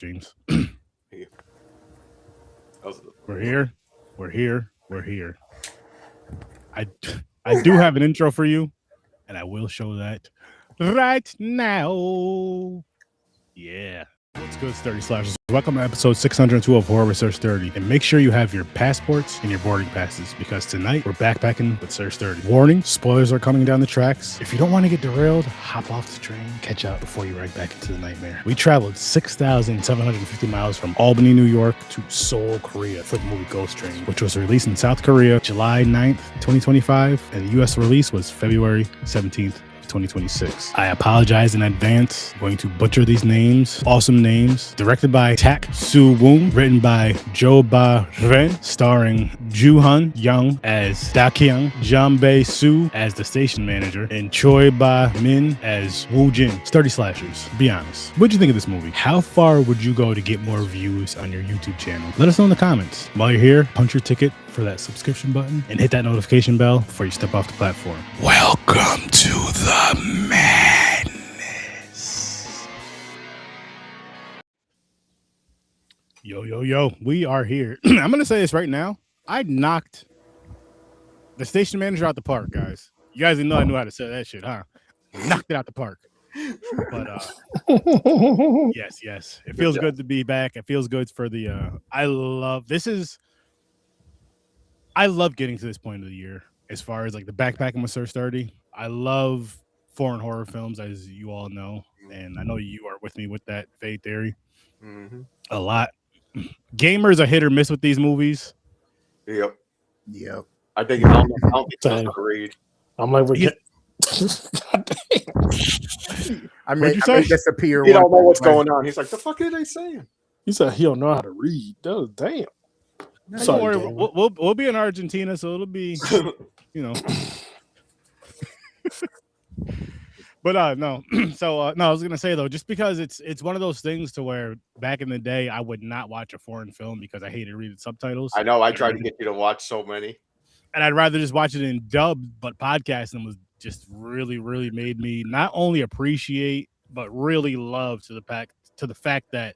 James. Yeah. We're here. We're here. We're here. I do have an intro for you, and I will show that right now. Yeah. What's good, Sturdy Slashers? Welcome to episode 602 of Horror with Sir Sturdy. And make sure you have your passports and your boarding passes, because tonight we're backpacking with Sir Sturdy. Warning, spoilers are coming down the tracks. If you don't want to get derailed, hop off the train, catch up before you ride back into the nightmare. We traveled 6,750 miles from Albany, New York to Seoul, Korea for the movie Ghost Train, which was released in South Korea July 9th, 2025, and the US release was February 17th, 2026. I apologize in advance. I'm going to butcher these names. Awesome names. Directed by Tak Soo-woon. Written by Jo Ba-ren. Starring Joo-hun Young as Da-kyung. Jang Bae-soo as the station manager. And Choi Ba-min as Woo-jin. Sturdy Slashers. Be honest. What'd you think of this movie? How far would you go to get more views on your YouTube channel? Let us know in the comments. While you're here, punch your ticket for that subscription button and hit that notification bell before you step off the platform. Welcome to the madness. Yo, we are here. I'm gonna say this right now. I knocked the station manager out the park, guys. You guys didn't know I knew how to say that shit, huh? Knocked it out the park. But yes. It feels good to be back. It feels good for the I love getting to this point of the year as far as like the backpacking with Sir Sturdy. I love foreign horror films, as you all know, and I know you are with me with that Fade Theory a lot. Gamers are hit or miss with these movies. Yep. I think I don't think that's a read. I'm like, I made disappear. He don't know what's going on. He's like, the fuck are they saying? He said he don't know how to read. Damn. Don't worry, we'll be in Argentina, so it'll be, you know. But no. So no, I was gonna say though, just because it's one of those things to where back in the day I would not watch a foreign film because I hated reading subtitles. I know. I tried to get you to watch so many, and I'd rather just watch it in dub. But podcasting was just really, really made me not only appreciate but really love to the fact that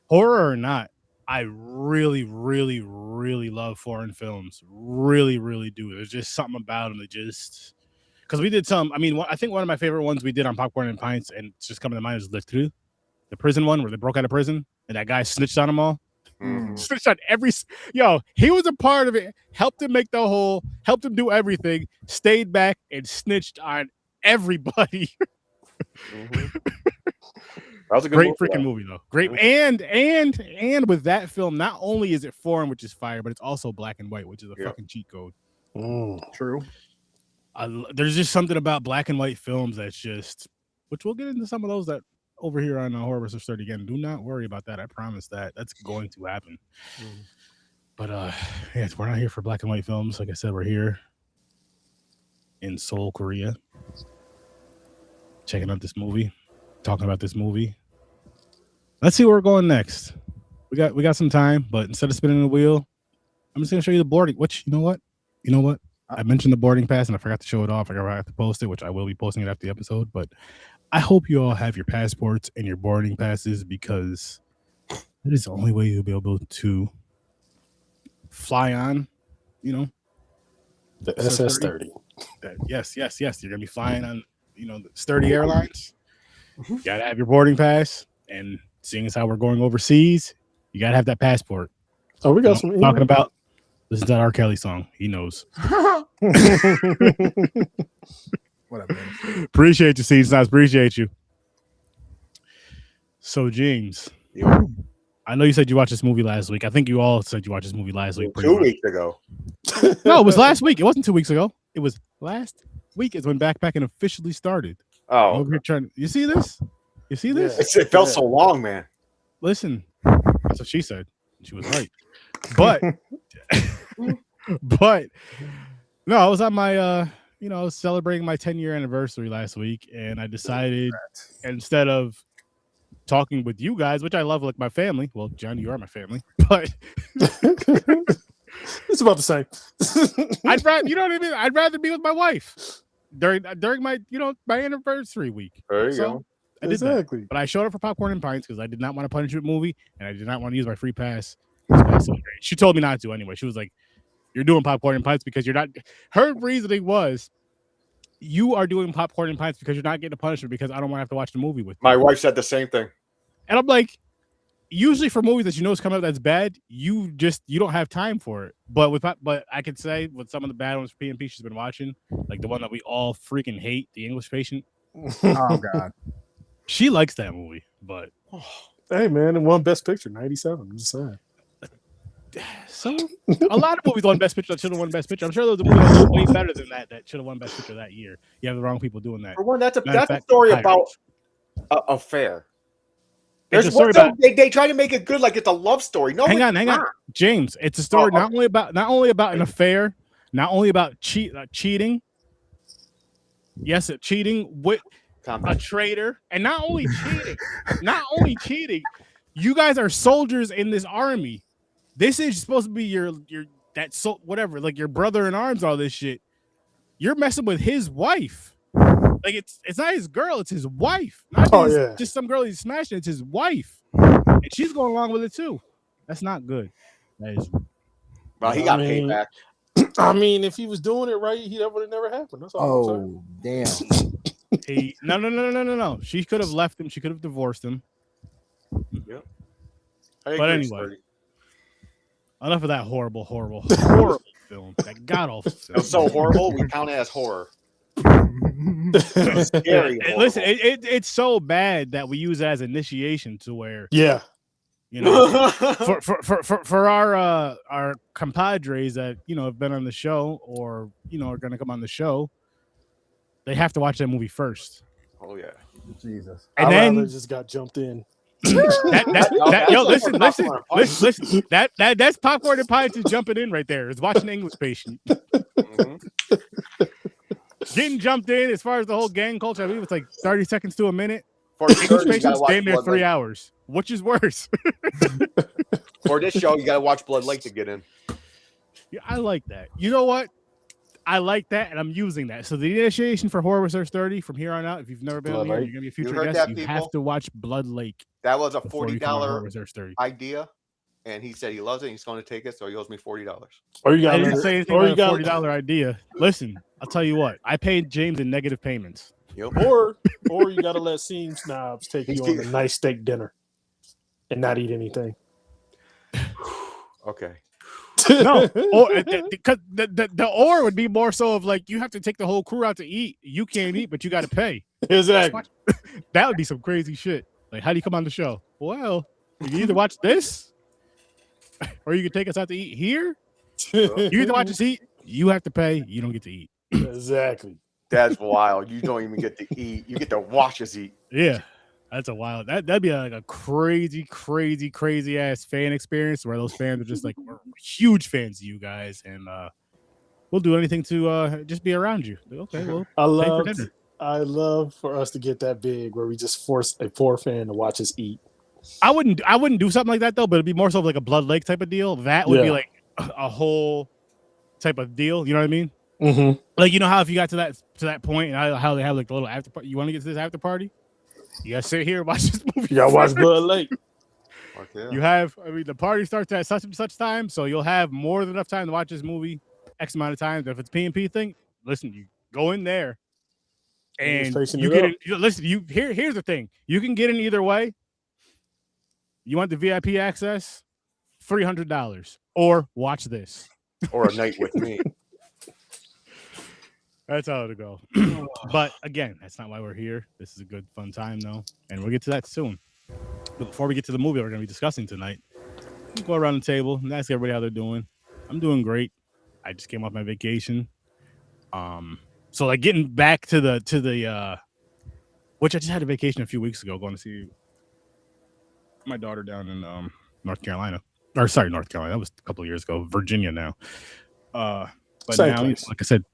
horror or not, I really, really, really love foreign films. Really, really do. There's just something about them that just... Because we did some... I mean, I think one of my favorite ones we did on Popcorn and Pints, and it's just coming to mind, is Le Trou, the prison one, where they broke out of prison, and that guy snitched on them all. Snitched on every... Yo, he was a part of it, helped him make the whole, helped him do everything, stayed back, and snitched on everybody. That was a good great freaking movie though. Great, and with that film, not only is it foreign, which is fire, but it's also black and white, which is a fucking cheat code. True. There's just something about black and white films that's just, which we'll get into some of those that over here on Horror vs. 30 again. Do not worry about that. I promise that's going to happen. But we're not here for black and white films. Like I said, we're here in Seoul, Korea, checking out this movie, talking about this movie. Let's see where we're going next. We got some time, but instead of spinning the wheel, I'm just gonna show you the boarding. Which you know what? I mentioned the boarding pass and I forgot to show it off. I forgot to post it, which I will be posting it after the episode. But I hope you all have your passports and your boarding passes, because that is the only way you'll be able to fly on, the The SS-30. Yes. You're gonna be flying on, the Sturdy Airlines. You gotta have your boarding pass, and seeing as how we're going overseas, you gotta have that passport. Oh, we got some talking about. Listen to that R. Kelly song. He knows. Whatever. Appreciate you, Seeds. Nice. Appreciate you. So, James, I know you said you watched this movie last week. I think you all said you watched this movie last week. 2 weeks ago. No, it was last week. It wasn't 2 weeks ago. It was last week is when Backpackin officially started. Oh, over here you see this? You see this? It felt so long, man. Listen, that's what she said. She was right. But no, I was on my I was celebrating my 10-year anniversary last week, and I decided instead of talking with you guys, which I love like my family. Well, John, you are my family, but it's about the same. I'd rather, you know what I mean? I'd rather be with my wife during my my anniversary week. There you go. I did Exactly. that. But I showed up for Popcorn and Pints because I did not want a punishment movie and I did not want to use my free pass. She told me not to anyway. She was like, "You're doing Popcorn and Pints because you're not." Her reasoning was, "You are doing Popcorn and Pints because you're not getting a punishment because I don't want to have to watch the movie with you." My wife said the same thing. And I'm like, usually for movies that you know is coming up that's bad, you don't have time for it. But I could say with some of the bad ones for PNP she's been watching, like the one that we all freaking hate, The English Patient. Oh God, she likes that movie. But hey man, it won Best Picture '97. I'm just saying. So a lot of movies won Best Picture that should have won Best Picture. I'm sure there was a movie that was way better than that should have won Best Picture that year. You have the wrong people doing that. For one, that's a story about an affair. There's a story about they try to make it good like it's a love story. No, hang on, James. It's a story not only about an affair, not only about cheating. Yes, cheating with a traitor, and not only cheating. You guys are soldiers in this army. This is supposed to be your whatever, like your brother in arms, all this shit. You're messing with his wife. Like it's not his girl, it's his wife. Not just some girl he's smashing, it's his wife. And she's going along with it too. That's not good. That is. Well, he got paid back. I mean, if he was doing it right, that would have never happened. That's all I'm saying. Damn. No. She could have left him. She could have divorced him. Yep. But anyway. Enough of that horrible film. That god awful film. It was so horrible, we count it as horror. Scary. Listen, it's so bad that we use it as initiation to where you know for our compadres that have been on the show or are gonna come on the show, they have to watch that movie first. Oh yeah. Jesus. And then just got jumped in. Listen. That's Popcorn and Pints is jumping in right there. It's watching the English Patient. Mm-hmm. Getting jumped in as far as the whole gang culture. I believe it's like 30 seconds to a minute. English Patient's staying there 3 hours. Which is worse? For this show, you gotta watch Blood Lake to get in. Yeah, I like that. You know what? I like that, and I'm using that. So the initiation for Horror Research 30 from here on out, if you've never been on here, you're gonna be a future guest. You have to watch Blood Lake. That was a $40 idea, and he said he loves it. He's going to take it, so he owes me $40. Or you got a $40 idea. Listen, I'll tell you what. I paid James in negative payments. Yep. Or you got to let Seam Snobs take you on a nice steak dinner and not eat anything. Okay. No, because the or would be more so of like you have to take the whole crew out to eat. You can't eat, but you got to pay. Exactly. That would be some crazy shit. Like, how do you come on the show? Well, you can either watch this, or you can take us out to eat here. You either watch us eat. You have to pay. You don't get to eat. Exactly. That's wild. You don't even get to eat. You get to watch us eat. Yeah. That's a wild. That'd be like a crazy ass fan experience where those fans are just like we're huge fans of you guys, and we'll do anything to just be around you. Okay, well, I love for us to get that big where we just force a poor fan to watch us eat. I wouldn't do something like that though, but it'd be more so like a Blood Lake type of deal. That would be like a whole type of deal. You know what I mean? Mm-hmm. Like how if you got to that point and how they have like the little after party. You want to get to this after party? You gotta sit here and watch this movie. You gotta watch Blood Lake. Okay. You have, the party starts at such and such time, so you'll have more than enough time to watch this movie X amount of times. If it's PNP thing, listen, you go in there and you get it. Listen, here's the thing: you can get in either way. You want the VIP access, $300, or watch this, or a night with me. That's how it'll go. But again, that's not why we're here. This is a good, fun time, though. And we'll get to that soon. But before we get to the movie we're going to be discussing tonight, we'll go around the table and ask everybody how they're doing. I'm doing great. I just came off my vacation. So like getting back to the which I just had a vacation a few weeks ago, going to see my daughter down in North Carolina. Or sorry, North Carolina. That was a couple of years ago. Virginia now. But same now, place. like I said,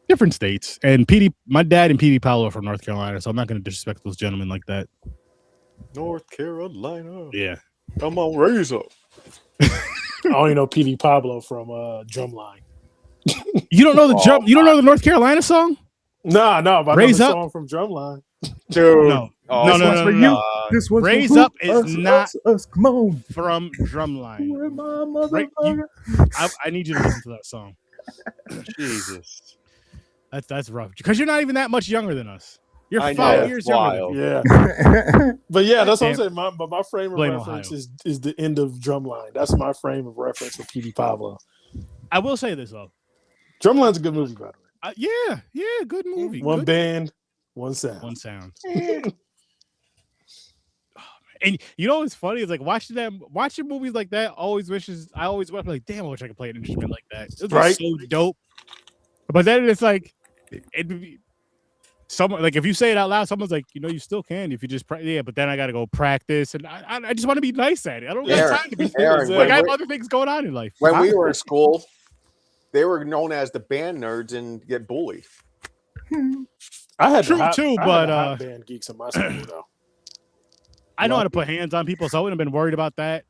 different states. And my dad and PD Paolo are from North Carolina, so I'm not going to disrespect those gentlemen like that. North Carolina. Yeah. Come on, raise up. I only know PD Pablo from Drumline. You don't know the You don't know the North Carolina song? No, but Raise I know Up? the song from Drumline. Dude. No. Oh, No, This no, one's no, for no, you. no. This one's Raise for who? Up is not Come on. from Drumline. Where my Right, motherfucker? I need you to listen to that song. Jesus. That's rough because you're not even that much younger than us. You're I know, 5 that's years younger than wild. me. Yeah. But yeah, that's what I'm Damn. saying. My frame of Blame reference Ohio. is the end of Drumline. That's my frame of reference for PD Pablo. I will say this though. Drumline's a good movie, by the way. Yeah, good movie. One Good. band, one sound. One sound. And you know what's funny is like watching movies like that. I always wish like, damn, I wish I could play an instrument like that. It would be Right. so dope. But then it's like, it'd be someone like if you say it out loud, someone's like, you still can if you just but then I got to go practice, and I just want to be nice at it. I don't have time to be Aaron, like I have other things going on in life. When we were in school, they were known as the band nerds and get bullied. I had True, the hot, too, I but, had the hot band geeks in my school though. I know how to put hands on people, so I wouldn't have been worried about that.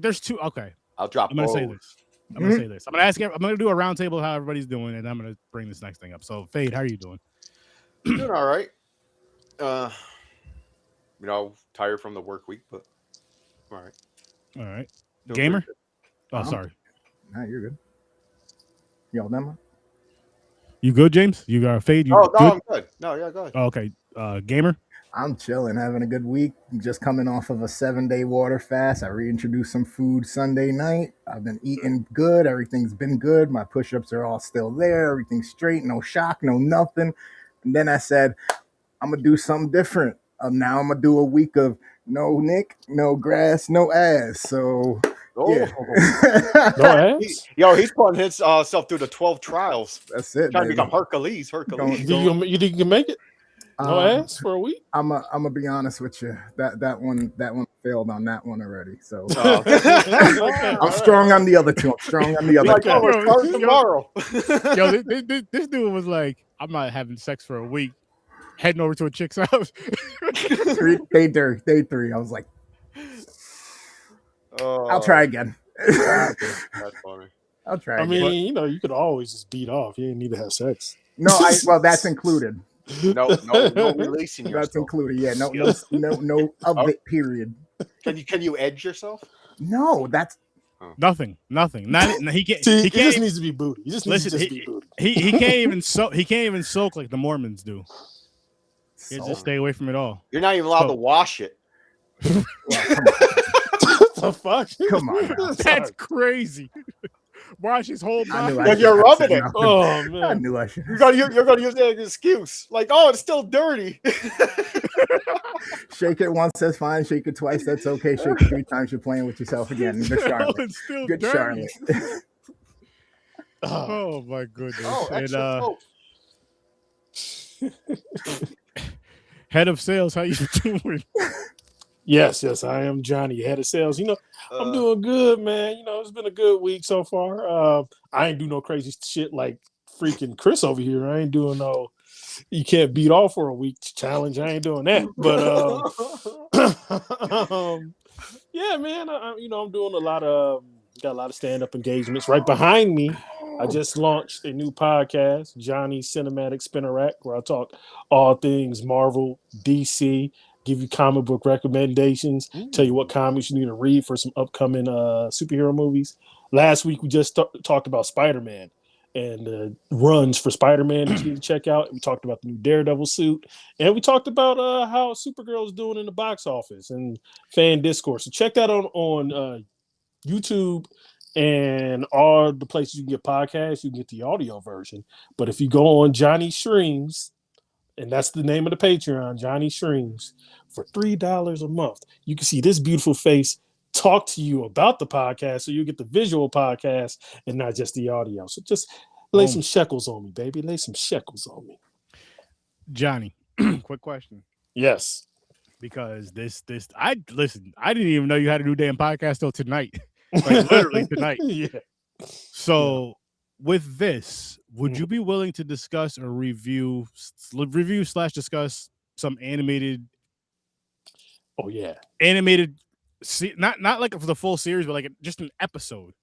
There's two. Okay, I'll drop. I'm gonna say this. I'm gonna do a round table of how everybody's doing, and I'm gonna bring this next thing up. So, Fade, how are you doing? Doing all right. Tired from the work week, but all right. All right. Doing Gamer? pretty Oh, sorry. Nah, you're good. Y'all done? You good, James? You got a Fade? You good. good? I'm good. No, yeah, go ahead. Oh, okay. Gamer? I'm chilling, having a good week. Just coming off of a 7-day water fast. I reintroduced some food Sunday night. I've been eating good. Everything's been good. My push-ups are all still there. Everything's straight. No shock, no nothing. And then I said, I'm going to do something different. Now I'm going to do a week of no Nick, no grass, no ass. So, yeah. No ass? He's putting himself through the 12 trials. That's it, Trying to baby. become Hercules. You think you can make it? No ass for a week? I'm gonna be honest with you. That one failed on that one already. So I'm strong on the other two. I'm strong on the other two. We're starting tomorrow. This dude was like, I'm not having sex for a week. Heading over to a chick's house. Day three. I was like, I'll try again. That's funny. I'll try. I again. mean, you could always just beat off. You didn't need to have sex. No, well, that's included. No releasing yourself. That's included. Yeah, no of it. Period. Can you edge yourself? No, that's nothing. Not he can't. See, he it just needs to be booty. He just needs to be booty. He can't even soak. He can't even soak like the Mormons do. He just stay away from it all. You're not even allowed to wash it. well, What the fuck? come on. Now. That's crazy. Wash his whole body. Like you're rubbing it. Oh man! I knew I should. You're gonna use that as an excuse. Like, oh, it's still dirty. Shake it once, that's fine. Shake it twice, that's okay. Shake it 3 times, you're playing with yourself again. Good Charlotte. It's still Good dirty. Charlotte. Oh my goodness. Oh, And, excellent. head of sales, how you doing? Yes, I am Johnny, head of sales. I'm doing good, man. It's been a good week so far. I ain't do no crazy shit like freaking Chris over here. I ain't doing no you can't beat off for a week challenge. I ain't doing that. But yeah, man. I'm doing got a lot of stand-up engagements. Right behind me, I just launched a new podcast, Johnny Cinematic Spinnerack, where I talk all things Marvel, DC, give you comic book recommendations, tell you what comics you need to read for some upcoming superhero movies. Last week, we just talked about Spider-Man and runs for Spider-Man that you need to check out. We talked about the new Daredevil suit, and we talked about how Supergirl is doing in the box office and fan discourse. So check that on YouTube and all the places you can get podcasts. You can get the audio version. But if you go on Johnny Streams, and that's the name of the Patreon, Johnny Streams, for $3 a month, you can see this beautiful face talk to you about the podcast, so you get the visual podcast and not just the audio. So just lay some shekels on me, baby. Lay some shekels on me. Johnny, quick question. Yes. Because I didn't even know you had a new damn podcast till tonight. Like literally tonight. Yeah. So with this, would you be willing to discuss or review / discuss some animated? Oh yeah, animated. Not like for the full series, but like just an episode.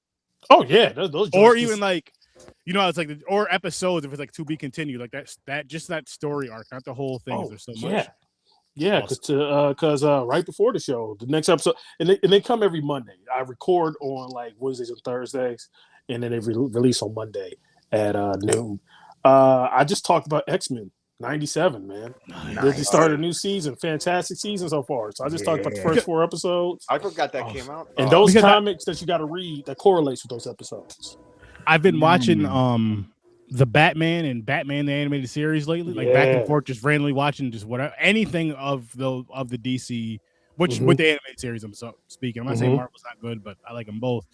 Oh yeah, those or even like, it's like or episodes if it's like to be continued, like that story arc, not the whole thing. There's so much. Yeah, because right before the show, the next episode, and they come every Monday. I record on like Wednesdays and Thursdays, and then they release on Monday at noon. I just talked about X-Men 97, man. Nice. They started a new season, fantastic season so far. So I just talked about the first 4 episodes. I forgot that came out. And those comics that you got to read that correlates with those episodes. I've been watching the Batman and Batman the animated series lately, like back and forth, just randomly watching just whatever anything of the DC, which with the animated series. I'm speaking. I'm not saying Marvel's not good, but I like them both.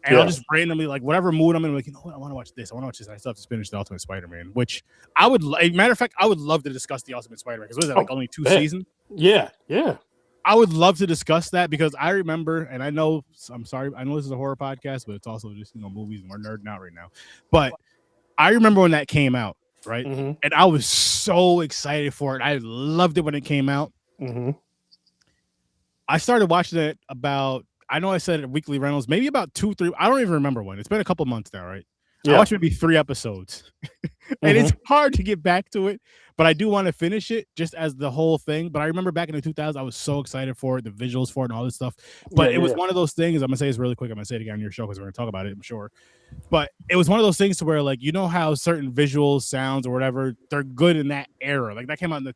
And I'll just randomly, like, whatever mood I'm in, like, you know what, I want to watch this. I want to watch this. I still have to finish the Ultimate Spider-Man, which I would. Matter of fact, I would love to discuss the Ultimate Spider-Man because was it like only 2 seasons? Yeah. I would love to discuss that because I remember, and I know, I'm sorry, I know this is a horror podcast, but it's also just movies, and we're nerding out right now. But I remember when that came out, right? And I was so excited for it. I loved it when it came out. I started watching it about, I know I said it Weekly Rentals, maybe about 2, 3. I don't even remember when. It's been a couple months now, right? I watched maybe 3 episodes. And it's hard to get back to it, but I do want to finish it just as the whole thing. But I remember back in the 2000s, I was so excited for it, the visuals for it and all this stuff. But it was one of those things, I'm going to say this really quick. I'm going to say it again on your show because we're going to talk about it, I'm sure. But it was one of those things to where, like, you know how certain visuals, sounds, or whatever, they're good in that era. Like, that came out in the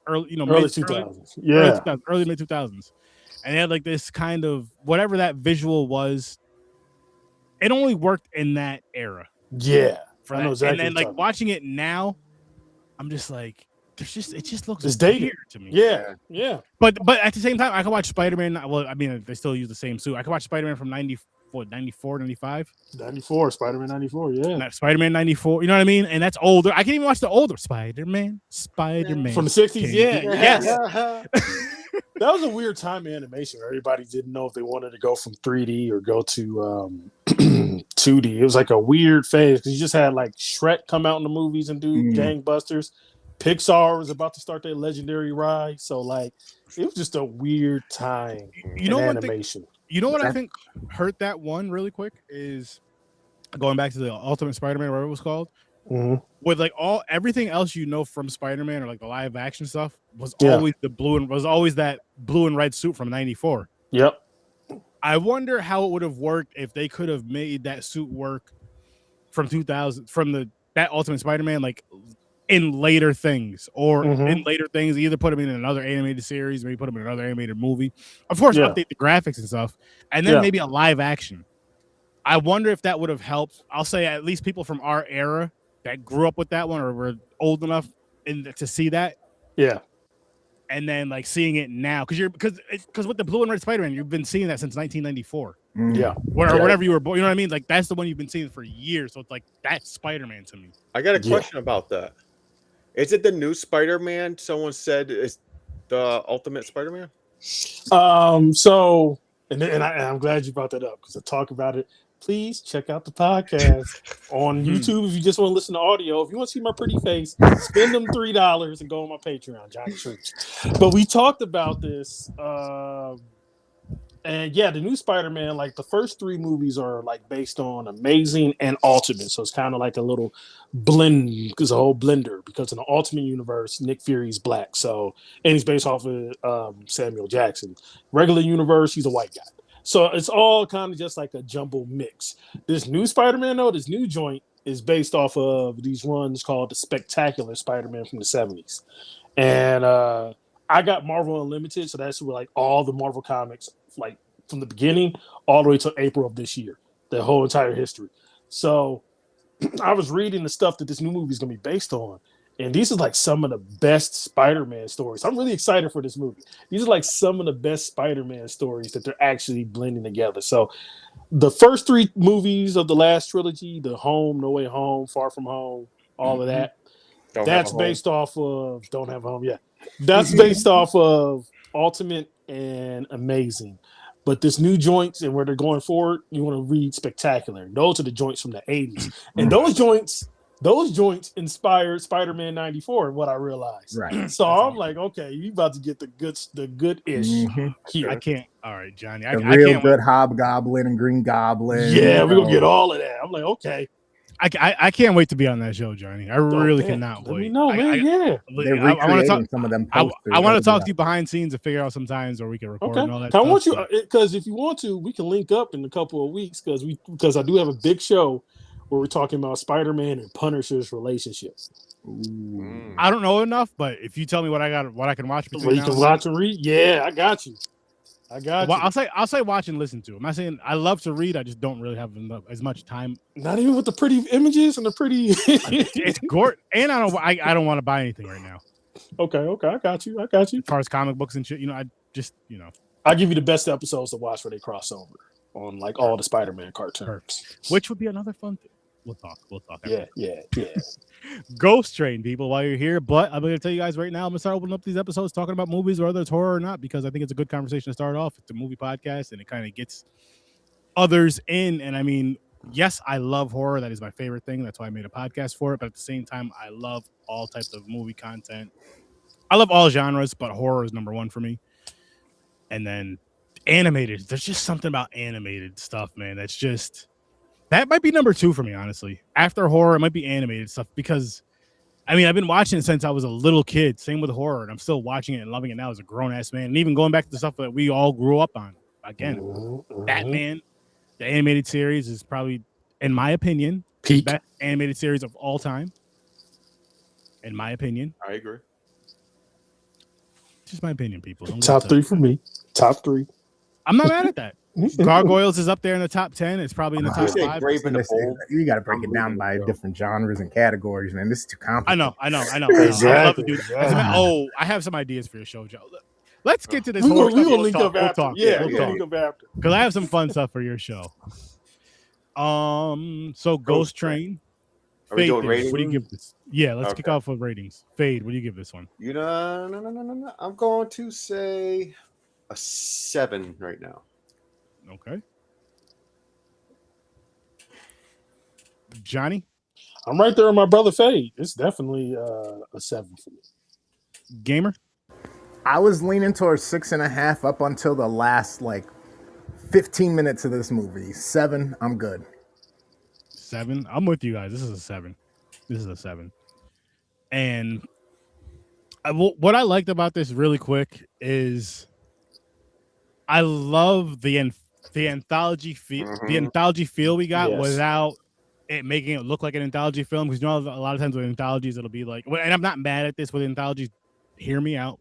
early 2000s. Early mid 2000s. And they had like this kind of whatever that visual was. It only worked in that era. Yeah. I know exactly. And then like watching it now, I'm just like, it just looks weird to me. Yeah. But at the same time, I can watch Spider-Man. Well, I mean, they still use the same suit. I can watch Spider-Man from 94, 95? 94, Spider-Man 94, yeah. Spider-Man 94, you know what I mean? And that's older. I can even watch the older Spider-Man. From the 60s, Yes. That was a weird time in animation where everybody didn't know if they wanted to go from 3D or go to 2D. It was like a weird phase because you just had like Shrek come out in the movies and do gangbusters. Pixar was about to start their legendary rise. So like it was just a weird time in animation. What I think hurt that one really quick is going back to the Ultimate Spider-Man, whatever it was called. With like everything else from Spider-Man or like the live action stuff was always that blue and red suit from 94. Yep. I wonder how it would have worked if they could have made that suit work from 2000 that Ultimate Spider-Man like in later things or in later things, either put him in another animated series, maybe put him in another animated movie. Of course, update the graphics and stuff, and then maybe a live action. I wonder if that would have helped. I'll say at least people from our era that grew up with that one or were old enough to see that. Yeah. And then like seeing it now because with the blue and red Spider-Man, you've been seeing that since 1994. Yeah. Whenever you were born, you know what I mean? Like that's the one you've been seeing for years. So it's like that's Spider-Man to me. I got a question about that. Is it the new Spider-Man? Someone said is the Ultimate Spider-Man? So I'm glad you brought that up because I talk about it. Please check out the podcast on YouTube if you just want to listen to audio. If you want to see my pretty face, spend them $3 and go on my Patreon, Johnny Church. But we talked about this, and the new Spider-Man, like the first 3 movies are like based on Amazing and Ultimate, so it's kind of like a little blend, because a whole blender. Because in the Ultimate universe, Nick Fury's black, and he's based off of Samuel Jackson. Regular universe, he's a white guy. So it's all kind of just like a jumble mix. This new Spider-Man, though, this new joint is based off of these runs called the Spectacular Spider-Man from the 70s. And I got Marvel Unlimited, so that's where like all the Marvel comics, like from the beginning all the way to April of this year, the whole entire history. So I was reading the stuff that this new movie is going to be based on. And these are like some of the best Spider-Man stories. I'm really excited for this movie. These are like some of the best Spider-Man stories that they're actually blending together. So the first 3 movies of the last trilogy, the Home, No Way Home, Far From Home, all of that, that's based off of Don't Have a Home. Yeah. That's based off of Ultimate and Amazing. But this new joints and where they're going forward, you want to read Spectacular. Those are the joints from the 80s. And those joints inspired Spider-Man 94, what I realized. Right. So I'm like, okay, you about to get the good-ish here. I can't. All right, Johnny. I can't good Hobgoblin and Green Goblin. Yeah, we're going to get all of that. I'm like, okay. I can't wait to be on that show, Johnny. I really cannot Let wait. me know, man. They're I want to talk. recreating some of them I posters. want to That'll talk be to you behind scenes and figure out sometimes, or we can record Okay. and all that I stuff. want you but- because if you want to, we can link up in a couple of weeks because I do have a big show where we're talking about Spider-Man and Punisher's relationship. Ooh. I don't know enough, but if you tell me what I can watch between Where you now can and watch and read. Yeah, I got you. well, I'll say watch and listen to. I'm not saying I love to read. I just don't really have as much time. Not even with the pretty images and the pretty. It's gore, and I don't want to buy anything right now. Okay, I got you. As far as comic books and shit, I just I'll give you the best episodes to watch where they cross over on like all the Spider-Man cartoons. Which would be another fun thing. We'll talk. Yeah. Ghost Train, people, while you're here. But I'm going to tell you guys right now, I'm going to start opening up these episodes talking about movies, whether it's horror or not, because I think it's a good conversation to start off. It's a movie podcast, and it kind of gets others in. And I mean, yes, I love horror. That is my favorite thing. That's why I made a podcast for it. But at the same time, I love all types of movie content. I love all genres, but horror is number one for me. And then animated. There's just something about animated stuff, man. That might be number two for me, honestly. After horror, it might be animated stuff because, I mean, I've been watching it since I was a little kid. Same with horror, and I'm still watching it and loving it now as a grown-ass man. And even going back to the stuff that we all grew up on. Again, Batman, the animated series is probably, in my opinion, peak best animated series of all time. In my opinion. I agree. Just my opinion, people. Top three for me. Top three. I'm not mad at that. Gargoyles is up there in the top 10. It's probably in the top 5. Brave and the Bold. You got to break it down by different genres and categories, man. This is too complicated. I know. Exactly. I love to do that. Oh, I have some ideas for your show, Joe. Let's get to this. We're horror going to stuff. link up after. We'll Link up after. Because I have some fun stuff for your show. So Ghost Train. Are we doing ratings? What do you give this? Yeah, let's kick off with ratings. Fade, what do you give this one? No. I'm going to say a 7 right now. Okay. Johnny? I'm right there with my brother Fade. It's definitely a 7 for me. Gamer? I was leaning towards 6.5 up until the last 15 minutes of this movie. 7, I'm good. 7? I'm with you guys. This is a 7. And what I liked about this really quick is I love the anthology feel. Mm-hmm. The anthology feel we got Yes. without it making it look like an anthology film. Because a lot of times with anthologies, it'll be like, and I'm not mad at this with anthologies. Hear me out.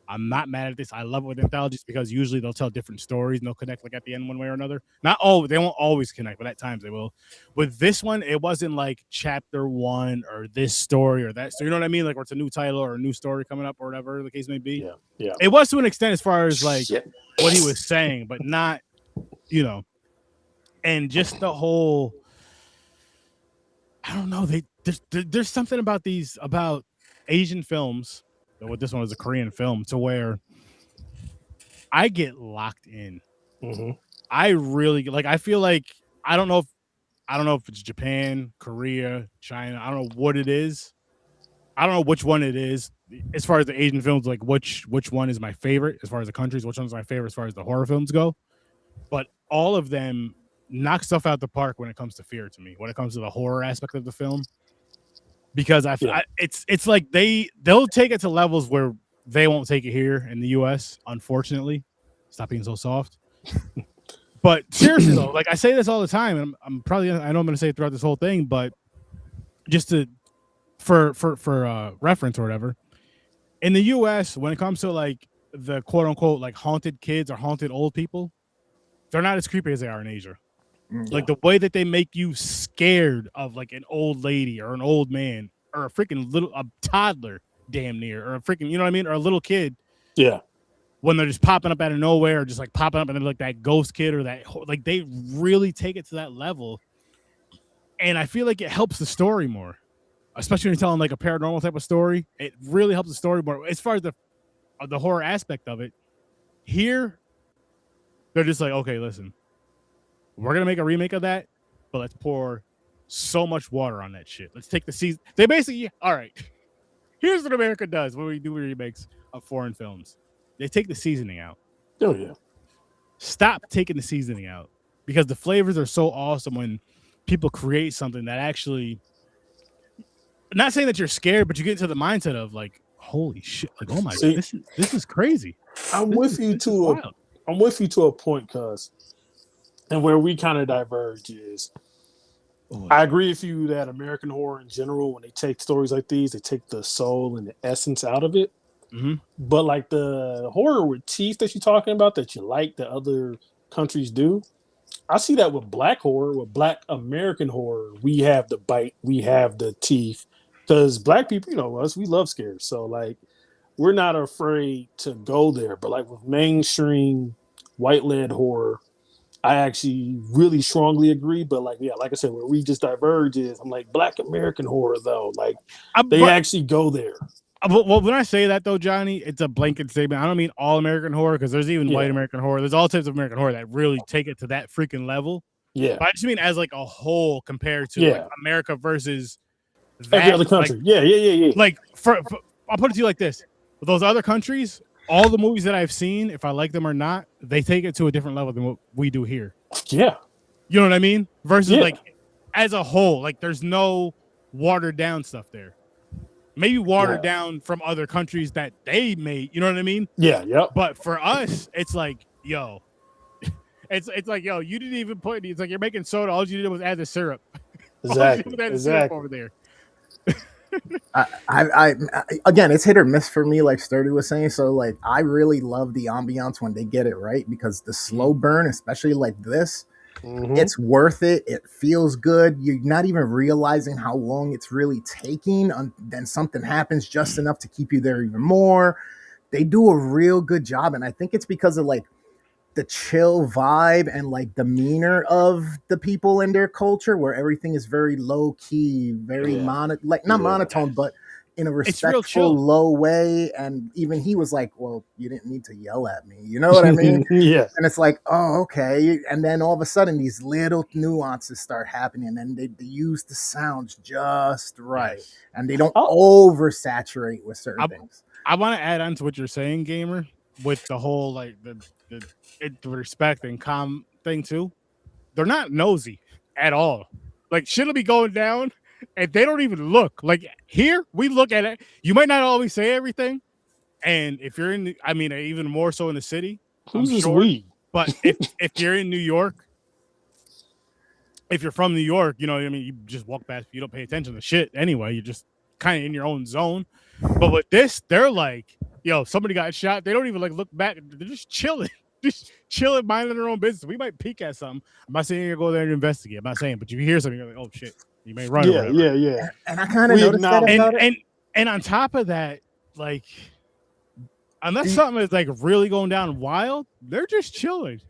I'm not mad at this. I love it with anthologies because usually they'll tell different stories and they'll connect at the end one way or another. Not all, they won't always connect, but at times they will. With this one, it wasn't like chapter 1 or this story or that. So you know what I mean? Like, or it's a new title or a new story coming up or whatever the case may be. Yeah. It was to an extent as far as like Shit. what he was saying, but not, and just the whole, I don't know. There's something about about Asian films. What this one was a Korean film to where I get locked in. Mm-hmm. I really I feel like I don't know if it's Japan, Korea, China. I don't know what it is. I don't know which one it is. As far as the Asian films, like which one is my favorite as far as the countries, which one's my favorite as far as the horror films go. But all of them knock stuff out the park when it comes to fear to me, when it comes to the horror aspect of the film. Because it's like they'll take it to levels where they won't take it here in the US, unfortunately. Stop being so soft. But seriously though, like I say this all the time, and I'm probably I know I'm gonna say it throughout this whole thing, but just for reference or whatever. In the US, when it comes to like the quote unquote like haunted kids or haunted old people, they're not as creepy as they are in Asia. Like the way that they make you scared of like an old lady or an old man or a freaking a toddler damn near, or a freaking, you know what I mean? Or a little kid. Yeah. When they're just popping up out of nowhere, or just like popping up and they're like that ghost kid or that, like they really take it to that level. And I feel like it helps the story more, especially when you're telling like a paranormal type of story. It really helps the story more as far as the horror aspect of it. Here, they're just like, okay, listen, we're going to make a remake of that, but let's pour so much water on that shit. Let's take the season. They basically, all right, here's what America does when we do remakes of foreign films. They take the seasoning out. Oh, yeah. Stop taking the seasoning out because the flavors are so awesome when people create something that actually, not saying that you're scared, but you get into the mindset of like, holy shit, like, oh my god, this is crazy. I'm This with is- you this is to wild. I'm with you to a point, cuz, and where we kind of diverge is, I agree with you that American horror in general, when they take stories like these, they take the soul and the essence out of it. Mhm. But like the horror with teeth that you're talking about, that you like that other countries do, I see that with black horror, with black American horror. We have the bite, we have the teeth, because black people, you know us, we love scares. So like, we're not afraid to go there. But like with mainstream white led horror, I actually really strongly agree. But like, yeah, like I said, where we just diverge is, I'm like, black American horror though, like they actually go there. Well, when I say that though, Johnny, it's a blanket statement. I don't mean all American horror, because there's even white American horror. There's all types of American horror that really take it to that freaking level. Yeah. But I just mean as like a whole compared to like America versus every other country. Like, yeah. Like for I'll put it to you like this: with those other countries, all the movies that I've seen, if I like them or not, they take it to a different level than what we do here. Yeah. You know what I mean? Versus like as a whole, like there's no watered down stuff there. Maybe watered down from other countries that they made. You know what I mean? Yeah. Yep. But for us, it's like, yo, it's like, yo, you didn't even put. It's like you're making soda. All you did was add the syrup. Exactly. Syrup over there. I again, it's hit or miss for me, like Sturdy was saying. So like, I really love the ambiance when they get it right, because the slow burn, especially like this, it's worth it. It feels good. You're not even realizing how long it's really taking. Then something happens just enough to keep you there even more. They do a real good job, and I think it's because of like the chill vibe and like demeanor of the people in their culture, where everything is very low key, very not monotone, but in a respectful, low way. And even he was like, well, you didn't need to yell at me. You know what I mean? Yeah. And it's like, oh, okay. And then all of a sudden these little nuances start happening, and they use the sounds just right. And they don't oversaturate with certain things. I want to add on to what you're saying, Gamer, with the whole like the respect and calm thing too. They're not nosy at all. Like shit'll be going down and they don't even look. Like here, we look at it. You might not always say everything. And if you're in even more so in the city, who's this we? But if you're in New York, if you're from New York, you know what I mean, you just walk past, you don't pay attention to shit anyway. You're just kind of in your own zone. But with this, they're like, yo, somebody got shot. They don't even like look back. They're just chilling. Just chilling, minding their own business. We might peek at something. I'm not saying you're going to go there and investigate. I'm not saying, but if you hear something, you're like, oh shit, you may run. Yeah. And I kind of noticed that about it. And on top of that, like, unless something is like really going down wild, they're just chilling.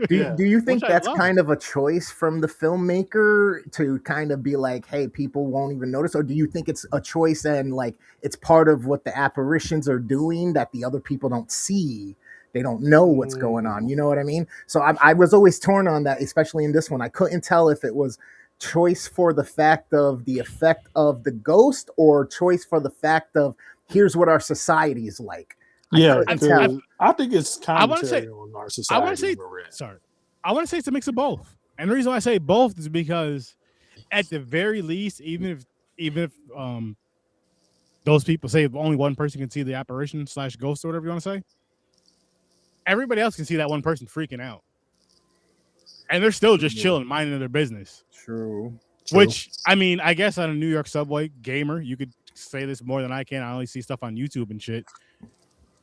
Do you think that's kind of a choice from the filmmaker to kind of be like, hey, people won't even notice? Or do you think it's a choice and like it's part of what the apparitions are doing that the other people don't see? They don't know what's going on. You know what I mean? So I was always torn on that, especially in this one. I couldn't tell if it was choice for the fact of the effect of the ghost or choice for the fact of here's what our society is like. Yeah, I think it's commentary on our society. I want to say it's a mix of both. And the reason why I say both is because at the very least, even if those people say only one person can see the apparition / ghost or whatever you want to say, everybody else can see that one person freaking out. And they're still just chilling, minding their business. True. Which, I mean, I guess on a New York subway, Gamer, you could say this more than I can. I only see stuff on YouTube and shit.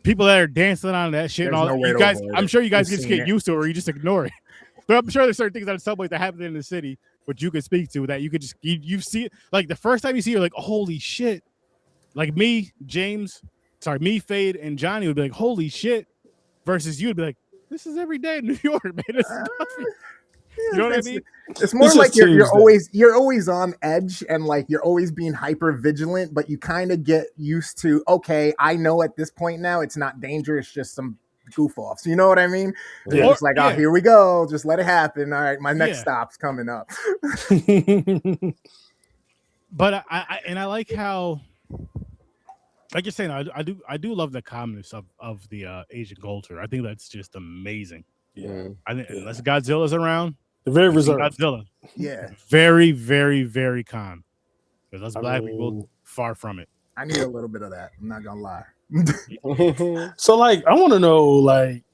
People that are dancing on that shit and all that. You guys, I'm sure you guys just get used to it or you just ignore it. But I'm sure there's certain things on the subways that happen in the city which you could speak to that you could just you see it. Like the first time you see it, you're like, holy shit. Like me, Fade, and Johnny would be like, holy shit. Versus you would be like, this is every day in New York, man. This is nothing. You know what I mean? It's more like you're always on edge and like you're always being hyper vigilant, but you kind of get used to, okay, I know at this point now it's not dangerous, just some goof offs. You know what I mean? Yeah. It's like, oh, here we go. Just let it happen. All right, my next stop's coming up. But I like how, like you're saying, I do love the calmness of the Asian culture. I think that's just amazing. Yeah. I think unless Godzilla's around, They're very reserved. Godzilla. Yeah, Very, very, very calm. Because us I black mean- people, far from it. I need a little bit of that. I'm not gonna lie. So like, I want to know, like,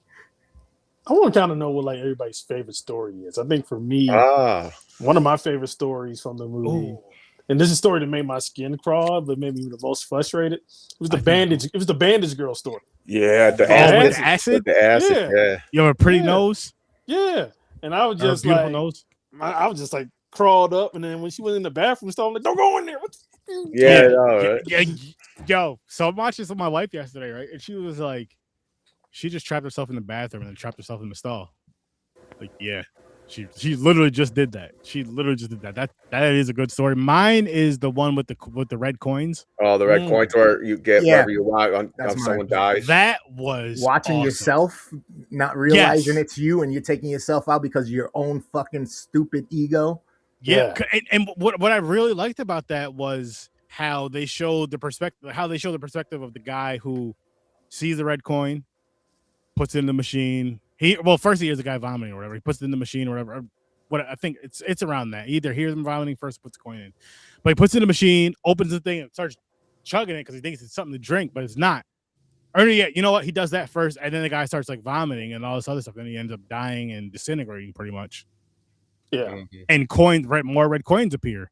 I want to kind of know what like everybody's favorite story is. I think for me, one of my favorite stories from the movie, Ooh. and this is a story that made my skin crawl, but made me the most frustrated. It was the bandage. It was the bandage girl story. Yeah, the Oh, acid. with acid? With the acid, yeah. You have a pretty Yeah. nose? Yeah, and I was Or a just beautiful like, nose? I was just like crawled up, and then when she was in the bathroom stall, I'm like, don't go in there. What the Yeah, Yeah. no, right? Yo, so I'm watching this with my wife yesterday, right? And she was like, she just trapped herself in the bathroom and then trapped herself in the stall. Like, yeah. She literally just did that. She literally just did that. That is a good story. Mine is the one with the red coins. Oh, the red coins where you get Yeah. whatever you want on That's if mine. someone dies. That was Watching awesome. yourself, not realizing Yes. it's you, and you're taking yourself out because of your own fucking stupid ego. Yeah. And what I really liked about that was how they showed the perspective of the guy who sees the red coin, puts it in the machine. First he hears the guy vomiting or whatever. He puts it in the machine or whatever. What I think it's around that. He either hears him vomiting first, puts the coin in. But he puts it in the machine, opens the thing, and starts chugging it because he thinks it's something to drink, but it's not. Or yeah, you know what? He does that first, and then the guy starts like vomiting and all this other stuff. Then he ends up dying and disintegrating pretty much. Yeah. And more red coins appear.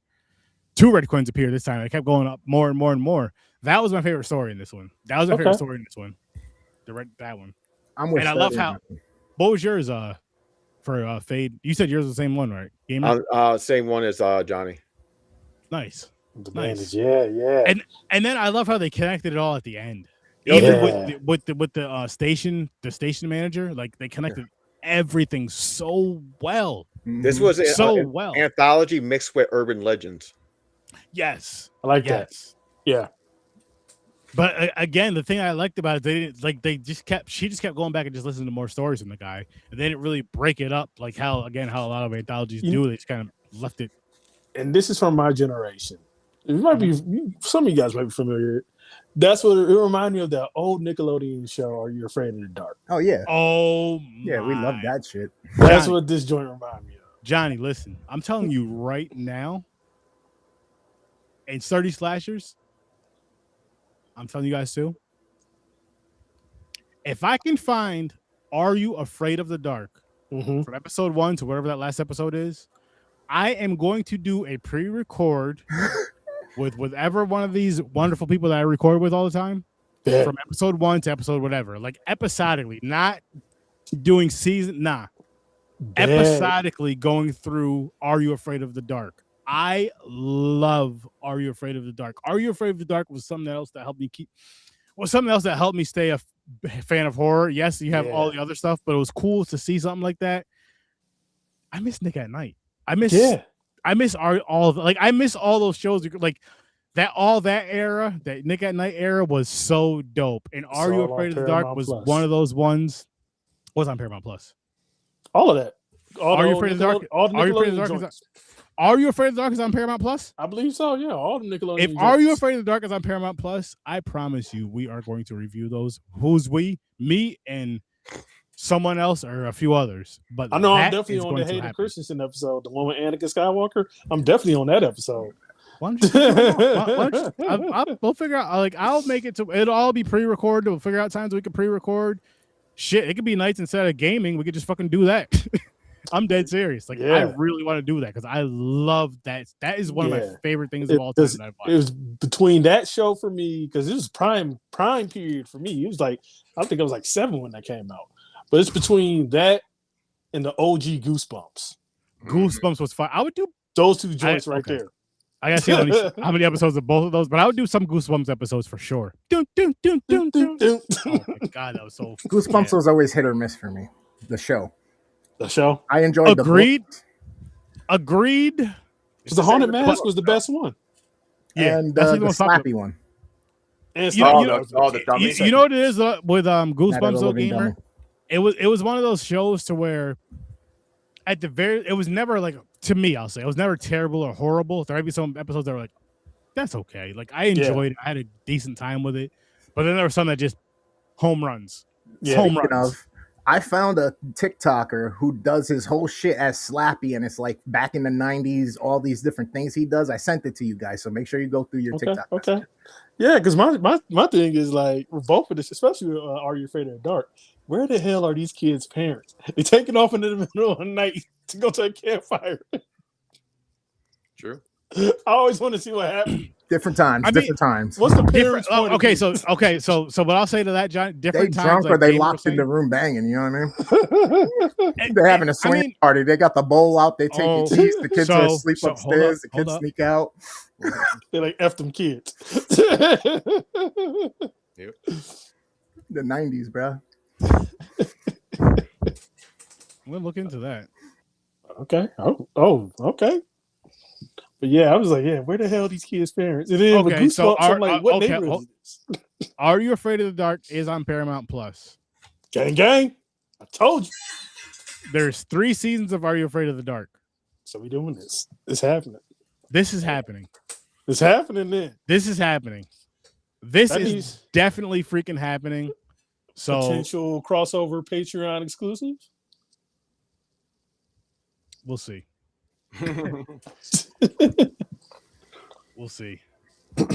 2 red coins appear this time. They kept going up more and more and more. That was my favorite story in this one. That one. I'm with. And I love how. What was yours? For Fade, you said yours was the same one, right? Gamer? Same one as Johnny. Nice. The Nice. bandage. Yeah. And then I love how they connected it all at the end. Yeah. Even with the station manager, like they connected everything so well. This was well. anthology mixed with urban legends. Yes. I like that. Yeah. But again, the thing I liked about it, she just kept going back and just listening to more stories from the guy, and they didn't really break it up like how a lot of anthologies do. They just kind of left it. And this is from my generation. It might be some of you guys might be familiar. That's what it reminded me of, that old Nickelodeon show, Are You Afraid of the Dark? Oh yeah. Oh Yeah, we love that shit. That's what this joint reminded me of. Johnny, listen, I'm telling you right now, in 30 slashers, I'm telling you guys too, if I can find Are You Afraid of the Dark from episode 1 to whatever that last episode is, I am going to do a pre-record with whatever one of these wonderful people that I record with all the time, from episode 1 to episode whatever, like episodically, not doing season, episodically going through Are You Afraid of the Dark. I love Are You Afraid of the Dark. Are You Afraid of the Dark was something else that helped me stay a fan of horror. Yes, you have all the other stuff, but it was cool to see something like that. I miss Nick at Night. I miss all those shows, like that era, that Nick at Night era was so dope. And Are You Afraid of the Dark was one of those ones. Was on Paramount Plus. All of that. Are You Afraid of the Dark? Are You Afraid of the Dark is on Paramount Plus? I believe so. Yeah, all the Nickelodeon. If Are You Afraid of the Dark is on Paramount Plus, I promise you, we are going to review those. Who's we? Me and someone else or a few others. But I know I'm definitely on the Hayden Christensen episode, the one with Anakin Skywalker. I'm definitely on that episode. Why don't you we'll figure out. Like, I'll make it to. It'll all be pre-recorded. We'll figure out times we can pre-record. Shit, it could be nights instead of gaming. We could just fucking do that. I'm dead serious. Like, I really want to do that because I love that. That is one of my favorite things of all time. It was between that show for me, because it was prime period for me. It was like, I think I was like 7 when that came out. But it's between that and the OG Goosebumps. Goosebumps was fun. I would do those 2 joints there. I gotta see how many episodes of both of those, but I would do some Goosebumps episodes for sure. Oh my god, that was so. Goosebumps was always hit or miss for me. The show. I enjoyed. Agreed. Because the Haunted Mask was the best one. Yeah, and the slappy one. And you know what it is with Goosebumps though, Gamer? It was one of those shows to where it was never like, to me, I'll say, it was never terrible or horrible. There might be some episodes that were like, that's okay. Like, I enjoyed it. I had a decent time with it. But then there were some that just home runs. Yeah. Home runs. I found a TikToker who does his whole shit as Slappy, and it's like back in the 90s, all these different things he does. I sent it to you guys, so make sure you go through your TikTok. Okay. Yeah, because my thing is like, with both of this, especially Are You Afraid of the Dark? Where the hell are these kids' parents? They taking off in the middle of the night to go to a campfire. True. I always want to see what happens. Different times. Different times. What's the parents' So what I'll say to that, John, They different times. drunk or like they Gabe was locked in saying. the room banging. You know what I mean? They're having a swing party. They got the bowl out. They take Oh, the keys. The kids are asleep hold upstairs. up, The kids hold up. sneak out. They like F them kids. Yep. The 90s, bro. We'll look into that. Okay. Okay. But yeah, I was like, yeah, where the hell are these kids' parents? And then with Okay, so Goosebumps, I'm like, what neighborhood is this? Are You Afraid of the Dark is on Paramount Plus. Gang, gang. I told you. There's 3 seasons of Are You Afraid of the Dark. So we doing this. It's happening. This is happening. It's happening then. This is happening. This That is means definitely freaking happening. So potential crossover Patreon exclusive. we'll see. We'll see. Make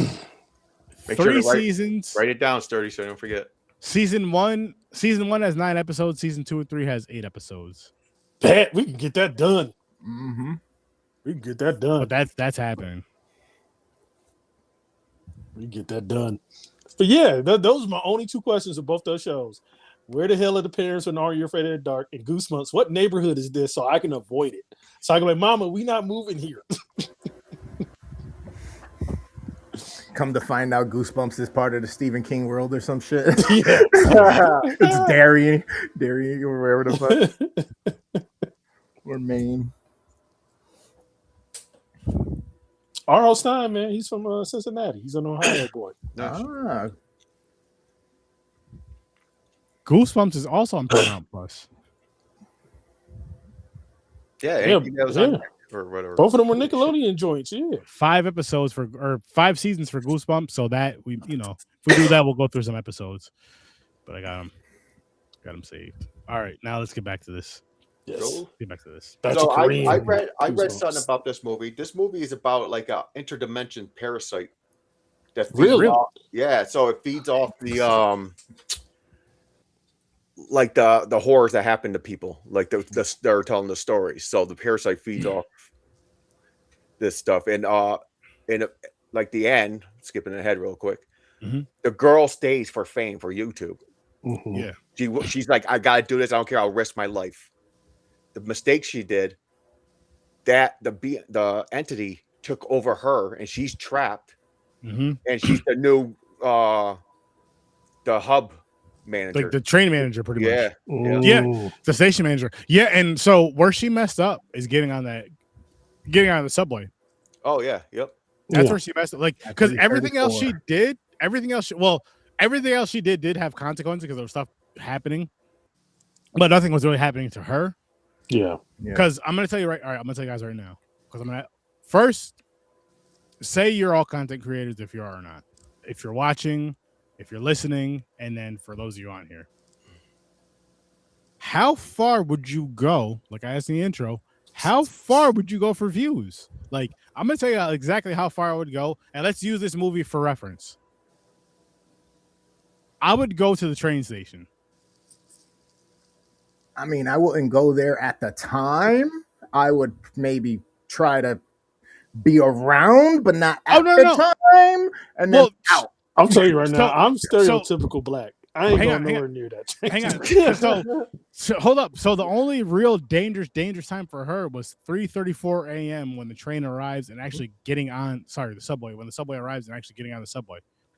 3 sure to seasons. write it down, Sturdy, so I don't forget. Season 1 has 9 episodes. Season 2 and 3 has 8 episodes. Bet we can get that done. Mm-hmm. We can get that done. But that's happening. We can get that done. But yeah, those are my only 2 questions of both those shows. Where the hell are the parents when Are You Afraid of the Dark? And Goosebumps, what neighborhood is this so I can avoid it? So I can be like, Mama, we not moving here. Come to find out, Goosebumps is part of the Stephen King world or some shit. Yeah. It's Derry, or wherever the fuck. Or Maine. R.L. Stein, man, he's from Cincinnati. He's an Ohio boy. Ah, Goosebumps is also on Paramount Plus. Yeah, Yeah, anything that was on yeah. there or whatever. Both of them were Nickelodeon joints, yeah. 5 seasons for Goosebumps. So that if we do that, we'll go through some episodes. But I got them saved. All right, now let's get back to this. Yes. Cool. Get back to this. Back So to Korean I read Goosebumps. something about this movie. This movie is about like a interdimension parasite that feeds Really? off, yeah. So it feeds off the like the horrors that happen to people, like they're telling the stories. So the parasite feeds off this stuff, and like the end. Skipping ahead real quick, the girl stays for fame for YouTube. Mhm. Yeah. She's like, I gotta do this. I don't care. I'll risk my life. The mistake she did, that the entity took over her, and she's trapped, and she's the new the hub manager, Like the train manager, pretty much. yeah. Ooh. The station manager. Yeah, and so where she messed up is getting on the subway. Oh yeah, yep. That's Yeah. where she messed up. Like, because everything else she did did have consequences because there was stuff happening, but nothing was really happening to her. Yeah. Because I'm gonna tell you I'm gonna tell you guys right now. Because I'm gonna first say you're all content creators if you are or not. If you're watching, if you're listening, and then for those of you on here, how far would you go? Like I asked in the intro, how far would you go for views? Like, I'm gonna tell you exactly how far I would go, and let's use this movie for reference. I would go to the train station. I mean, I wouldn't go there at the time. I would maybe try to be around, but not at the time. And then out. I'll tell you right now, So- I'm stereotypical black. I ain't going nowhere near that. Hang on. So hold up. So the only real dangerous time for her was 3:34 a.m. when the train arrives and actually getting on. Sorry, the subway. When the subway arrives and actually getting on the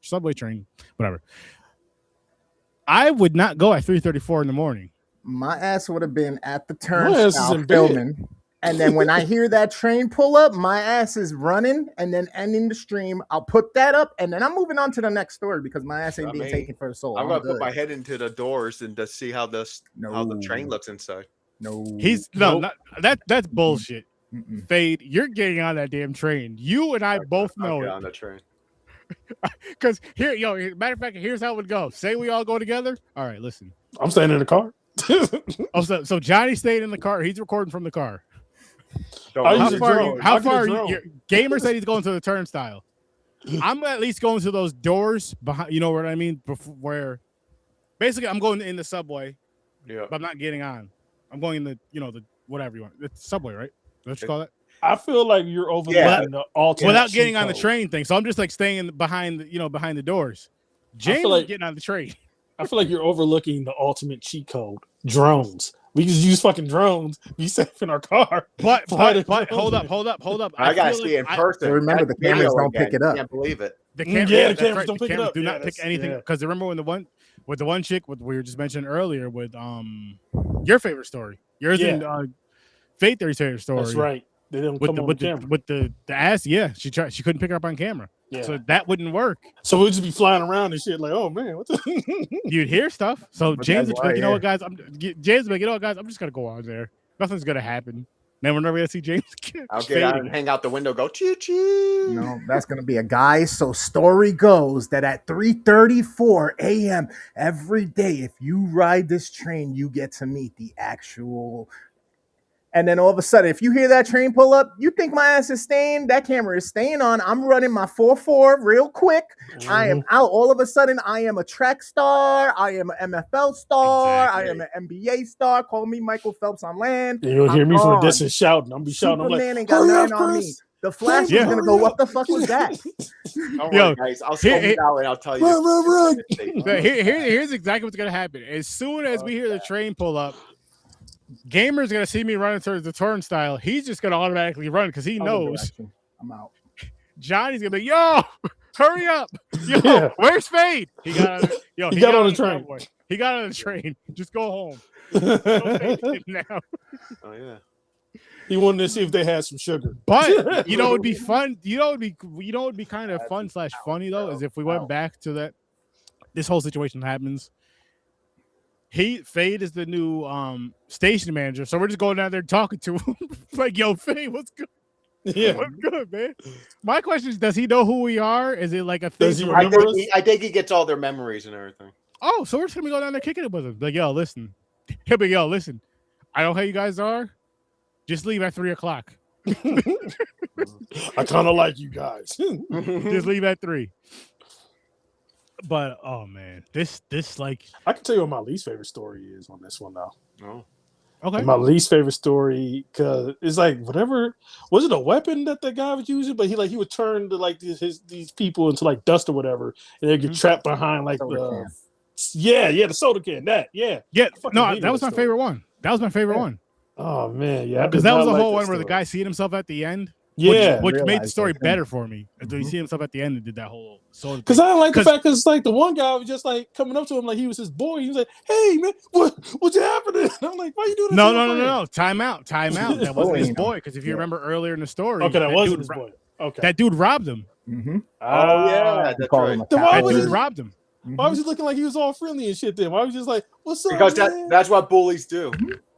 subway train, whatever. I would not go at 3:34 in the morning. My ass would have been at the My ass is turnstile in bed. filming. And then when I hear that train pull up, my ass is running and then ending the stream. I'll put that up and then I'm moving on to the next story because my ass ain't being taken for the soul. I'm gonna good. put my head into the doors and to see how the train looks inside. No. That's bullshit. Mm-mm. Fade, you're getting on that damn train. You and I both know Get it. on the train. Because matter of fact, here's how it would go. Say we all go together. All right, listen. I'm staying in the car. Oh, so Johnny stayed in the car. He's recording from the car. I How use a far? drone. How I'll get a far? drone. Gamer said he's going to the turnstile. I'm at least going to those doors behind. You know what I mean? Where basically I'm going in the subway. Yeah. But I'm not getting on. I'm going in the the whatever you want. It's subway, right? What you call it? I feel like you're overlooking the alternate Without getting on the code. train thing. So I'm just like staying behind behind the doors. James is getting on the train. I feel like you're overlooking the ultimate cheat code. Drones. We just use fucking drones. Be safe in our car. But hold up. I gotta see it in person. So remember, the cameras don't pick it up. I can't believe it. The cameras right. don't pick it up. Do not pick anything because remember when the one chick we were just mentioning earlier with your favorite story, yours and Faith Theory's favorite story. That's right. They didn't come on camera. With the ass. Yeah, she couldn't pick her up on camera. Yeah. So that wouldn't work. So we'd just be flying around and shit like, oh man, what the? You'd hear stuff. So But James that's would be like, why, you know what, guys? James would be like, you know what, guys? I'm just gonna go on there. Nothing's gonna happen. Then we're never gonna see James. I'll get out and hang out the window. Go choo choo. No, that's gonna be a guy. So story goes that at 3:34 a.m. every day, if you ride this train, you get to meet the actual. And then all of a sudden, if you hear that train pull up, you think my ass is staying. That camera is staying on. I'm running my 4.4 real quick. Mm-hmm. I am out. All of a sudden, I am a track star. I am an MFL star. Exactly. I am an NBA star. Call me Michael Phelps on land. You'll hear I'm me from a gone. distance shouting. I'm be shouting. I'm Superman like, ain't got hurry nothing up, on me. Chris. The Flash Yeah. is gonna go. What the fuck was that? All Yo, right, guys. I'll scope it out and I'll tell you. Run. But here's exactly what's gonna happen. As soon as we hear the train pull up, Gamer's gonna see me running towards the turnstile. He's just gonna automatically run because he knows. I'm out. Johnny's gonna be, yo, hurry up. Yo, Yeah. where's Fade? He got on He got on the train. subway. He got on the train. Just go home. Don't take him now. Oh yeah. He wanted to see if they had some sugar. But you know it'd be fun. You know it'd be kind of fun / funny though, is if we went back to that. This whole situation happens. Fade is the new station manager, so we're just going down there talking to him like, "Yo, Fade, what's good? Yeah. What's good, man?" My question is, does he know who we are? Is it like a thing? Does he to remember remember? us? I think he gets all their memories and everything. Oh, so we're just gonna go down there kicking it with him. Like, yo, listen. He'll be, yo, listen. I know how you guys are. Just leave at 3:00. I kind of like you guys. Just leave at 3. But oh man, this like I can tell you what my least favorite story is on this one now. No. okay. My least favorite story because it's like whatever was it a weapon that the guy was using, but he would turn to like these people into like dust or whatever, and they get trapped behind like the the soda can Yeah, fucking no, hated that was that my story. favorite one. That was my favorite one. Oh man, yeah, Because that was the whole one where the guy seen himself at the end. Yeah, which made the realized story that. better for me. Until he see himself at the end and did that whole soda. because I don't like the fact because like the one guy was just like coming up to him like he was his boy. He was like, "Hey man, what's happening?" I'm like, "Why you doing this?" No. Time out. That wasn't his Bullying boy. Because if you remember earlier in the story, Okay, that wasn't dude his boy. Okay, That dude robbed him. Mm-hmm. Oh yeah, that's Call right. him a Then why That was dude he- robbed him. why was he looking like he was all friendly and shit? Then why was he just like, "What's up?" Because man? that's what bullies do.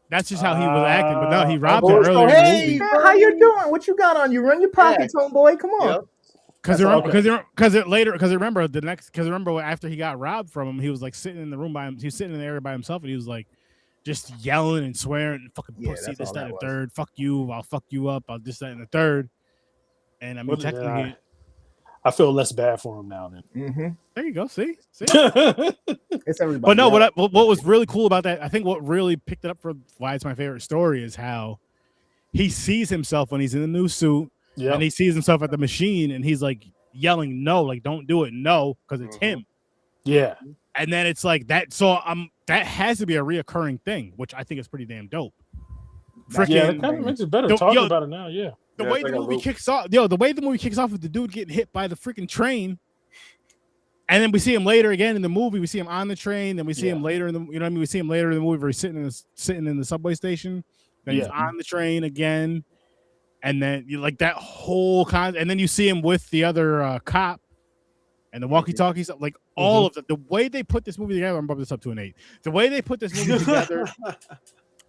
That's just how he was acting. But no, he robbed Oh, him earlier in the hey, movie. Man, how you doing? What you got on you? Run your pockets, homeboy. Come on. Yep. Because That's remember after he got robbed from him, he was like sitting in the room by him. He was sitting in the area by himself, and he was like just yelling and swearing, "Fucking Yeah, pussy, that's this, all that, that and the was. third. Fuck you, I'll fuck you up. I'll this, that, and the third." And I mean, What did technically, I feel less bad for him now. Then Mm-hmm. there you go. See. It's everybody. But no, else. what was really cool about that, I think what really picked it up for why it's my favorite story is how he sees himself when he's in the new suit yeah, and he sees himself at the machine and he's like yelling, "No, like don't do it, no," because it's him. yeah. And then it's like that. So that has to be a reoccurring thing, which I think is pretty damn dope. Yeah, it Freaking kind of makes it better Yo, talking yo, about it now. Yeah, the Yeah, way it's the like a movie loop. kicks off, the way the movie kicks off with the dude getting hit by the freaking train. And then we see him later again in the movie. We see him on the train. Then we see him later in the, you know what I mean? We see him later in the movie where he's sitting in the subway station. Then he's on the train again. And then you like that whole and then you see him with the other cop and the walkie-talkies. Like all of the way they put this movie together. I'm bumping this up to an 8. The way they put this movie together,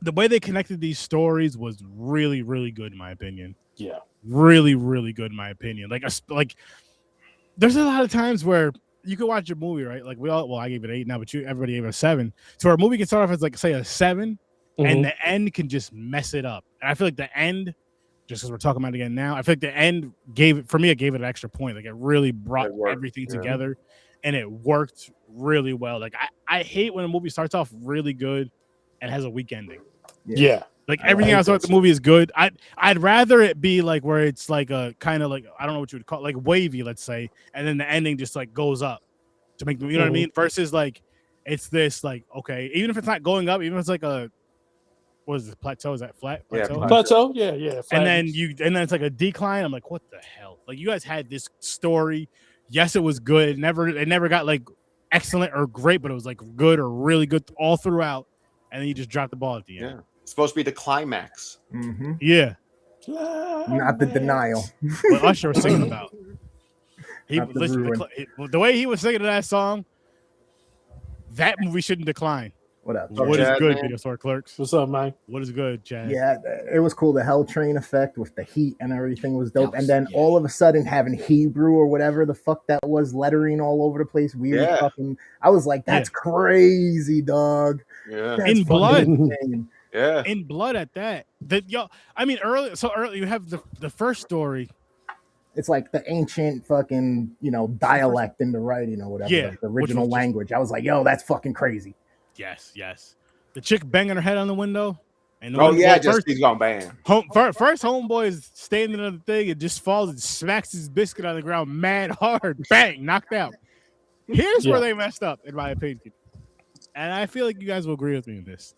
the way they connected these stories was really, really good in my opinion. yeah. Really, really good in my opinion. Like there's a lot of times where you could watch a movie, right? Like I gave it 8 now, but everybody gave it a 7. So our movie can start off as like say a 7, and the end can just mess it up. And I feel like the end, just because we're talking about it again now, I feel like the end gave it an extra point. Like it really brought everything together, and it worked really well. Like I hate when a movie starts off really good and has a weak ending. Yeah. Like everything else about the movie is good. I'd rather it be like where it's like a kind of like, I don't know what you would call it, like wavy, let's say, and then the ending just like goes up to make them, you know what I mean? Versus like it's this like, okay, even if it's not going up, even if it's like a, what is this, plateau? Is that flat? Plateau? Yeah, plateau. Yeah. And then it's like a decline. I'm like, what the hell? Like you guys had this story. Yes, it was good. It never got like excellent or great, but it was like good or really good all throughout. And then you just dropped the ball at the end. Yeah. It's supposed to be the climax. Mm-hmm. Yeah. Not the denial. What Usher was singing about. The way he was singing that song, that movie shouldn't decline. What up? What is good, Video Store Clerks? What's up, man? What is good, Chad? Yeah, it was cool. The Hell Train effect with the heat and everything was dope. And then all of a sudden having Hebrew or whatever the fuck that was, lettering all over the place. Weird fucking. I was like, that's crazy, dog. Yeah. That's In blood. insane. Yeah. In blood at that. I mean, early you have the first story. It's like the ancient fucking, dialect in the writing or whatever. Yeah, like the original language. I was like, yo, that's fucking crazy. Yes. The chick banging her head on the window. And he's gone bang. First homeboy is standing on the thing and just falls and smacks his biscuit on the ground mad hard. Bang, knocked out. Here's where they messed up, in my opinion. And I feel like you guys will agree with me in this.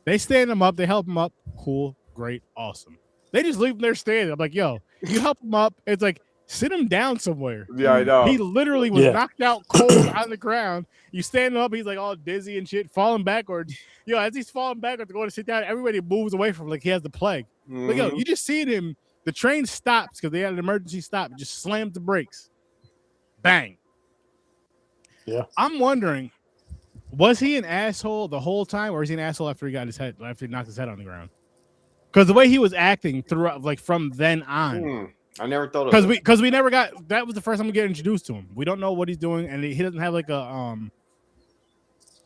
They stand him up, they help him up. Cool, great, awesome. They just leave him there standing. I'm like, yo, you help him up. It's like, sit him down somewhere. Yeah, I know. He literally was knocked out cold on the ground. You stand him up, he's like all dizzy and shit, falling backwards. As he's falling backwards to go to sit down, everybody moves away from him like he has the plague. Mm-hmm. Like, yo, you just seen him. The train stops because they had an emergency stop. It just slammed the brakes. Bang. Yeah. I'm wondering, was he an asshole the whole time, or is he an asshole after he knocked his head on the ground? Because the way he was acting throughout, like from then on. I never thought of it. Because we never got, that was the first time we get introduced to him. We don't know what he's doing, and he doesn't have like a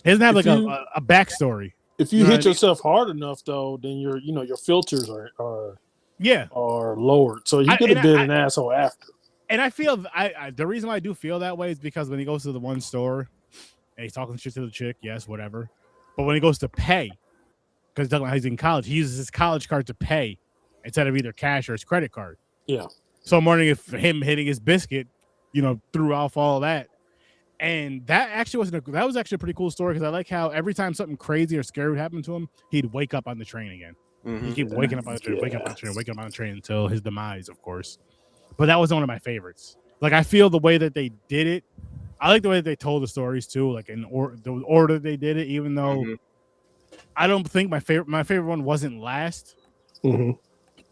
a backstory. If you hit yourself hard enough, though, then your filters are lowered. So he could have been an asshole after. And I feel the reason why I do feel that way is because when he goes to the one store and he's talking shit to the chick, yes, whatever. But when he goes to pay, because he's talking about he's in college, he uses his college card to pay instead of either cash or his credit card. Yeah. So I'm wondering if him hitting his biscuit, threw off all of that. And that was actually a pretty cool story, because I like how every time something crazy or scary would happen to him, he'd wake up on the train again. Mm-hmm. He'd keep waking up on the train, waking up on the train until his demise, of course. But that was one of my favorites. Like, I feel the way that they did it. I like the way that they told the stories too, like in the order they did it, even though I don't think my favorite one wasn't last. Mm-hmm.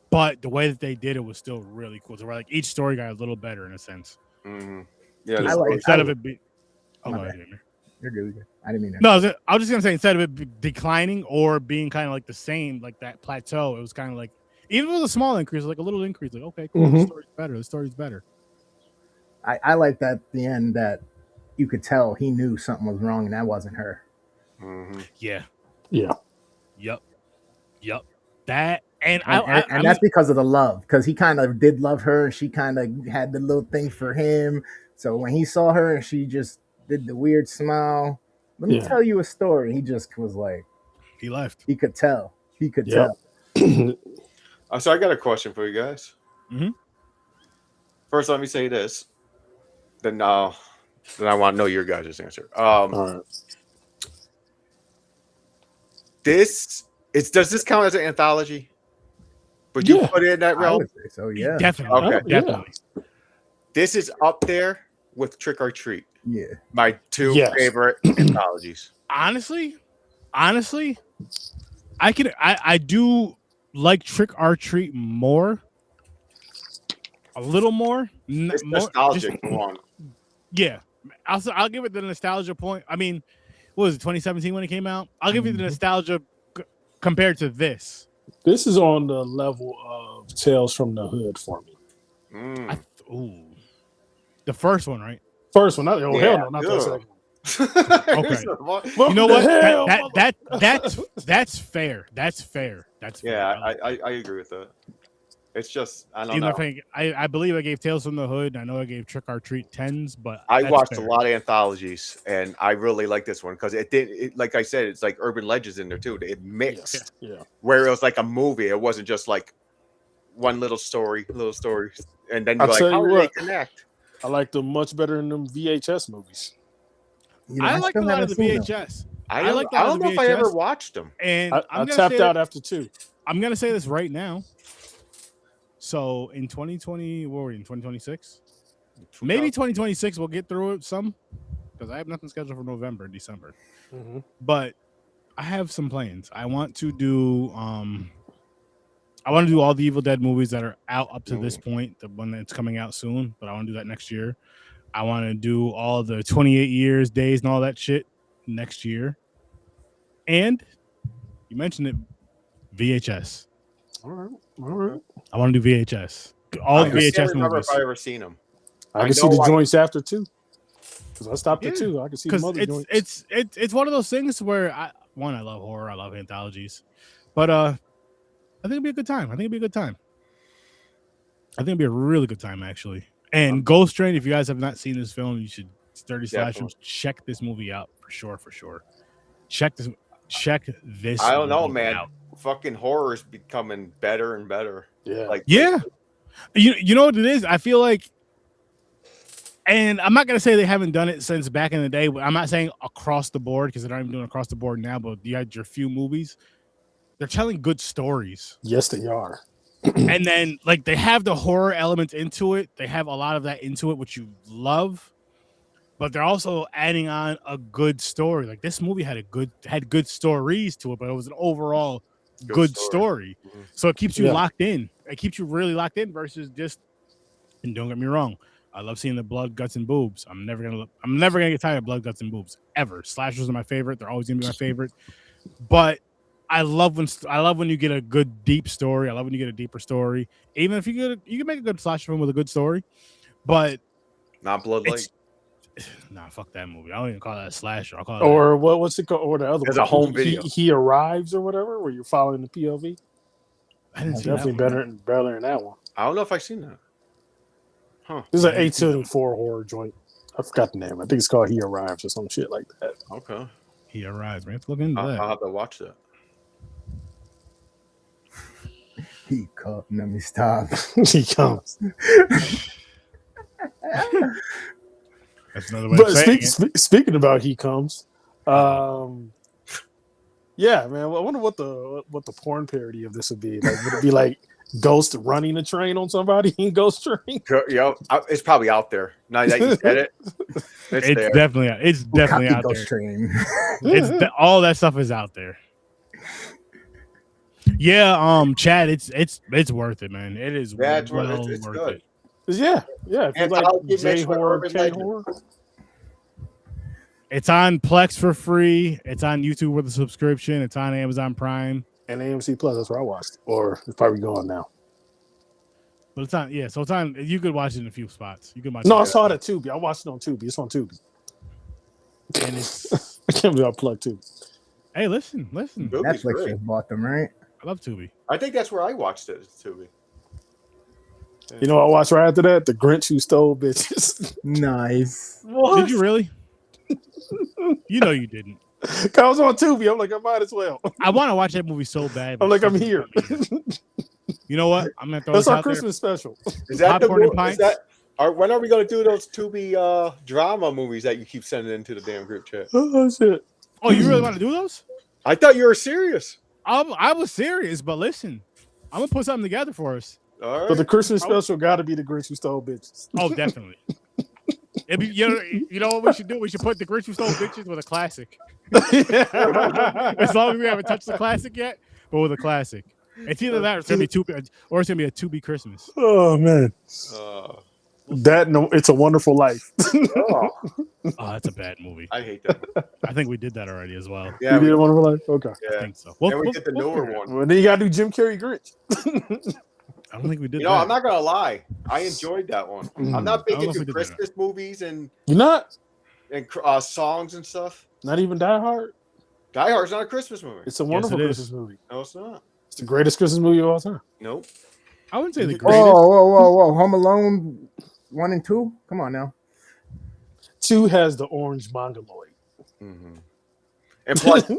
But the way that they did it was still really cool. So where like each story got a little better in a sense. Mm-hmm. Yeah, instead of it being, you're good. I didn't mean that. No, I was just gonna say, instead of it declining or being kind of like the same, like that plateau, it was kind of like, even with a small increase, like a little increase, like okay, cool, the story's better. The story's better. I like that at the end that you could tell he knew something was wrong and that wasn't her. Mm-hmm. Yeah. Yep. That and that's because of the love, because he kind of did love her and she kind of had the little thing for him. So when he saw her and she just did the weird smile, let me tell you a story. He just was like, he left. He could tell. Tell. So I got a question for you guys. Mm-hmm. First, let me say this. Then I want to know your guys' answer. All right. Does this count as an anthology? Would you put it in that realm? I would say so, yeah. Definitely. Okay. Definitely. This is up there with Trick or Treat. Yeah. My two favorite anthologies. Honestly, I do like Trick or Treat more. A little more. It's nostalgic one. Yeah. I'll give it the nostalgia point. I mean, what was it, 2017 when it came out? I'll give you the nostalgia compared to this. This is on the level of Tales from the Hood for me. The first one, right? First one, not hell Yeah, no, not that ugh. second. Okay. What You know the what? hell, That's fair. That's fair. That's fair. Yeah, like that. I agree with that. It's just I don't Even know. if I believe I gave Tales from the Hood. I know I gave Trick or Treat 10s, but I that's watched fair. a lot of anthologies, and I really like this one because it did. Like I said, it's like urban legends in there too. It mixed Yeah. where it was like a movie. It wasn't just like one little story, and then I'll you're like, tell how you do they what. connect? I like them much better than them VHS movies. You know, I like a still lot of haven't the seen them. VHS. I like don't the know if I ever VHS. watched them. And I I'm gonna tapped say out after 2. I'm gonna say this right now. So in 2020, what were we in 2026? Maybe 2026 we'll get through it some because I have nothing scheduled for November and December. Mm-hmm. But I have some plans. I want to do all the Evil Dead movies that are out up to this point, the one that's coming out soon, but I want to do that next year. I want to do all the 28 years, days, and all that shit next year. And you mentioned it, VHS. All right. I want to do VHS. All the I can't VHS remember movies. if I ever seen them. I can see the joints after 2. Because I stopped at 2. I can see the other joints. It's one of those things where I love horror, I love anthologies, but I think it'd be a good time. I think it'd be a really good time actually. And Ghost Train, if you guys have not seen this film, you should 30 slashers. Check this movie out for sure. Check this. I don't know, man. Out. Fucking horror is becoming better and better. Yeah. Like You know what it is? I feel like, and I'm not gonna say they haven't done it since back in the day. But I'm not saying across the board because they're not even doing across the board now. But you had your few movies. They're telling good stories. Yes, they are. And then like they have the horror elements into it. They have a lot of that into it, which you love. But they're also adding on a good story. Like this movie had good stories to it, but it was an overall good story. Mm-hmm. So it keeps you locked in. It keeps you really locked in versus just. And don't get me wrong, I love seeing the blood, guts, and boobs. I'm never gonna get tired of blood, guts, and boobs ever. Slashers are my favorite. They're always gonna be my favorite. But I love when you get a good deep story. I love when you get a deeper story. Even if you can make a good slasher film with a good story, but not Bloodlight. Nah, fuck that movie. I don't even call that a slasher. I'll call it or what's it called? Or the other There's one. a home video. He arrives or whatever, where you're following the POV. I didn't see Definitely better than that one. I don't know if I've seen that. Huh. This is an 874 horror joint. I forgot the name. I think it's called He Arrives or some shit like that. Okay. He arrives. We have to look into that. I'll have to watch that. He comes. Let me stop. He comes. That's another way But of saying it. speaking about He Comes, yeah, man. I wonder what the porn parody of this would be. Like, would it be like Ghost running a train on somebody in Ghost Train? Yeah, it's probably out there. Now that you said it, it's there. Definitely out Ghost there. Train. All that stuff is out there. Yeah, Chad, it's worth it, man. It is it's well it's worth good. it. Yeah. If you like J horror, K Legend. horror. It's on Plex for free. It's on YouTube with a subscription. It's on Amazon Prime. And AMC Plus, that's where I watched it. Or it's probably going now. But it's on, so it's on. You could watch it in a few spots. You can watch. No, it. I saw it at Tubi. I watched it on Tubi. It's on Tubi. And it's. I can't believe I plugged Tubi. Hey, listen. Tubi's Netflix great. just bought them, right? I love Tubi. I think that's where I watched it. Tubi. You know what I watched right after that? The Grinch Who Stole Bitches. Nice. What? Did you really? You know you didn't. I was on Tubi. I'm like, I might as well. I want to watch that movie so bad. I'm like, I'm here. You know what? I'm gonna throw That's this our out Christmas special. Is that Popcorn and the pints? when are we going to do those Tubi drama movies that you keep sending into the damn group chat? Oh shit! Oh, you really want to do those? I thought you were serious. I was serious, but listen, I'm gonna put something together for us. All right. But the Christmas special got to be the Grinch Who Stole Bitches. Oh, definitely. You know what we should do? We should put the Grinch Who Stole Bitches with a classic. As long as we haven't touched the classic yet, but with a classic. It's either that or it's gonna be or it's gonna be a Tubi Christmas. Oh man, It's a Wonderful Life. Oh, that's a bad movie. I hate that. I think we did that already as well. Yeah, You did A Wonderful Life. Okay. yeah. I think so. And we did the newer one. Well, then you got to do Jim Carrey Grinch. I don't think we did. You know, I'm not gonna lie. I enjoyed that one. I'm not big I don't know if we into did Christmas movies and You're not? songs and stuff. Not even Die Hard? Die Hard's not a Christmas movie. It's a wonderful it is. Christmas movie. No, it's not. It's the greatest Christmas movie of all time. Nope. I wouldn't say the Whoa, greatest. whoa. Home Alone 1 and 2? Come on now. 2 has the orange mongoloid. Mm-hmm. And plus,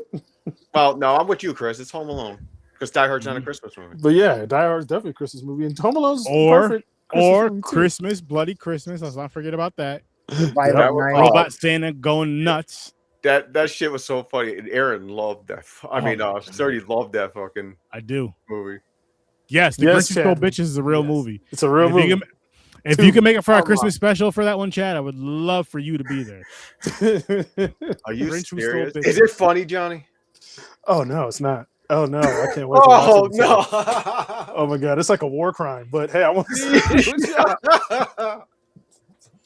well, no, I'm with you, Chris. It's Home Alone because Die Hard's not a Christmas movie. But yeah, Die Hard's definitely a Christmas movie. And Home Alone's Or perfect movie too. Christmas, Bloody Christmas. Let's not forget about that. Violent That was- Night. Robot Santa going nuts. That shit was so funny. And Aaron loved that. Sturdy loved that fucking I do. movie. Yes, The Yes, Grinch Who Stole Chad. Bitches is a real Yes. movie. It's a real If movie. you can make it for our Come Christmas on. special for that one, Chad, I would love for you to be there. Are you Grinch Who Stole serious? Bitches. Is it funny, Johnny? Oh no, it's not. Oh no, I can't wait to watch Oh it. no! Oh my god, it's like a war crime. But hey, I want to see it.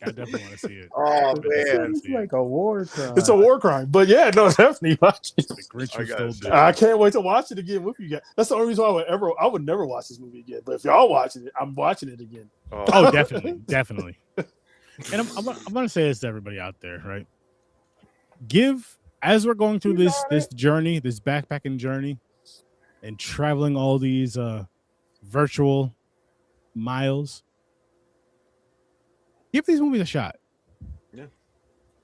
I definitely want to see it. Oh man. It's like a war crime. It's a war crime. But yeah, no, definitely watch it. The Grinch I Who gotta Stole see Bitches. I can't wait to watch it again with you guys. That's the only reason why I would never watch this movie again. But if y'all watching it, I'm watching it again. Oh, definitely. And I'm gonna say this to everybody out there, right? As we're going through this journey, this backpacking journey, and traveling all these virtual miles, give these movies a shot. Yeah.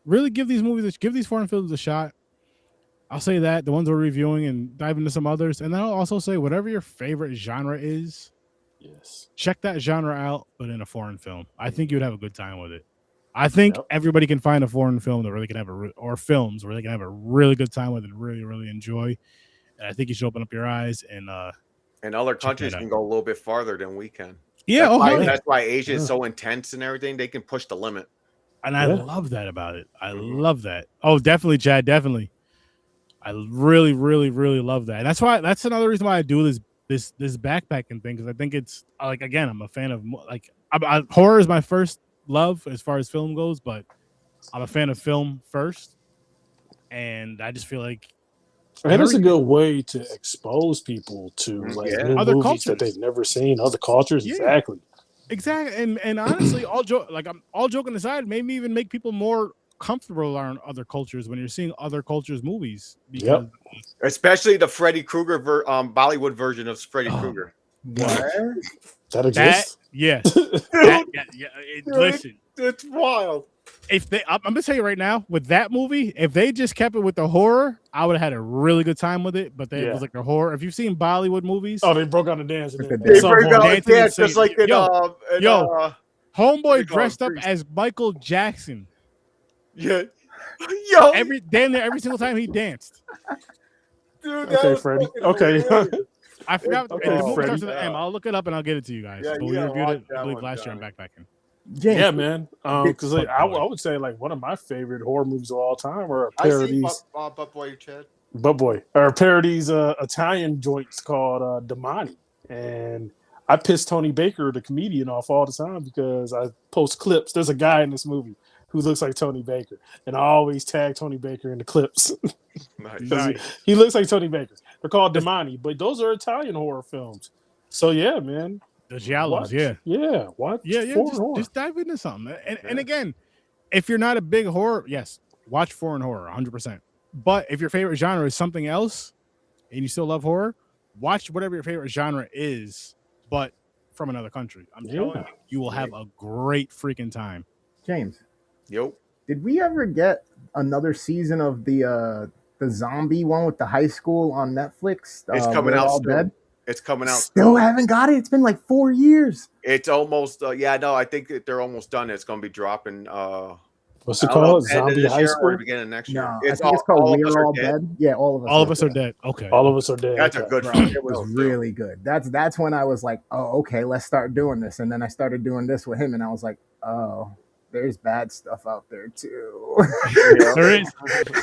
Really give these foreign films a shot. I'll say that the ones we're reviewing and dive into some others, and then I'll also say whatever your favorite genre is. Yes. Check that genre out, but in a foreign film. I think you'd have a good time with it. I think Yep. everybody can find a foreign film that really can have or films where they can have a really good time with and really, really enjoy. And I think you should open up your eyes and And other Check countries that out. can go a little bit farther than we can. yeah, That's why Asia is so intense and everything. They can push the limit. and I Yeah. love that about it. I love that. Oh, definitely, Chad, definitely. I really, really, really love that. And that's another reason why I do this backpacking thing, because I think it's like, again, I'm a fan of horror is my first love as far as film goes, but I'm a fan of film first, and I just feel like And it's a good way to expose people to like Yeah. new Other movies cultures. that they've never seen, other cultures. Yeah. Exactly. and honestly, all joking aside, maybe even make people more comfortable around other cultures when you're seeing other cultures' movies. Because Especially the Freddy Krueger Bollywood version of Freddy Oh. Krueger. Where? That exists. yes, listen. It's wild. I'm gonna tell you right now, with that movie, if they just kept it with the horror, I would have had a really good time with it. But it was like the horror. If you've seen Bollywood movies, Oh, they broke out the dance. And They They Some bring point, out Anthony dance just saying- like in, Homeboy call dressed him up Priest. as Michael Jackson yeah. Yo, damn near every single time he danced. dude, that Okay, was Freddie. fucking Okay. hilarious. I forgot. Okay, the movie Freddie. starts with an M. I'll look it up and I'll get it to you guys. Yeah, But you we gotta reviewed watch it, that I believe, one, last year on Johnny. Backpacking. James, Yeah, man. Because Big I boy. would say like one of my favorite horror movies of all time are I see parodies. But boy, Chad. But boy, or parodies Italian joints called Damani. And I piss Tony Baker, the comedian, off all the time because I post clips. There's a guy in this movie who looks like Tony Baker, and I always tag Tony Baker in the clips. Nice. Nice. He looks like Tony Baker. They're called Damani, but those are Italian horror films. So yeah, man. The Giallos, Watch- yeah. Yeah. Watch Yeah. foreign horror. Just dive into something. And again, if you're not a big horror, yes, watch foreign horror 100%. But if your favorite genre is something else and you still love horror, watch whatever your favorite genre is, but from another country. I'm telling you, you will have a great freaking time. James, Yo. did we ever get another season of the zombie one with the high school on Netflix? It's coming We're out All soon. Dead? It's coming out. Still haven't got it. It's been like 4 years. It's almost. I think that they're almost done. It's going to be dropping. What's it I don't know, called? end of Zombie this High year or School? the beginning of next year. No, I think it's called All of Us We're Are All Dead. Dead. Yeah, all of us. All of us are dead. Okay. All of us are dead. That's a Okay. good Bro, film. it was really good. That's when I was like, oh, okay, let's start doing this. And then I started doing this with him, and I was like, oh, there's bad stuff out there too.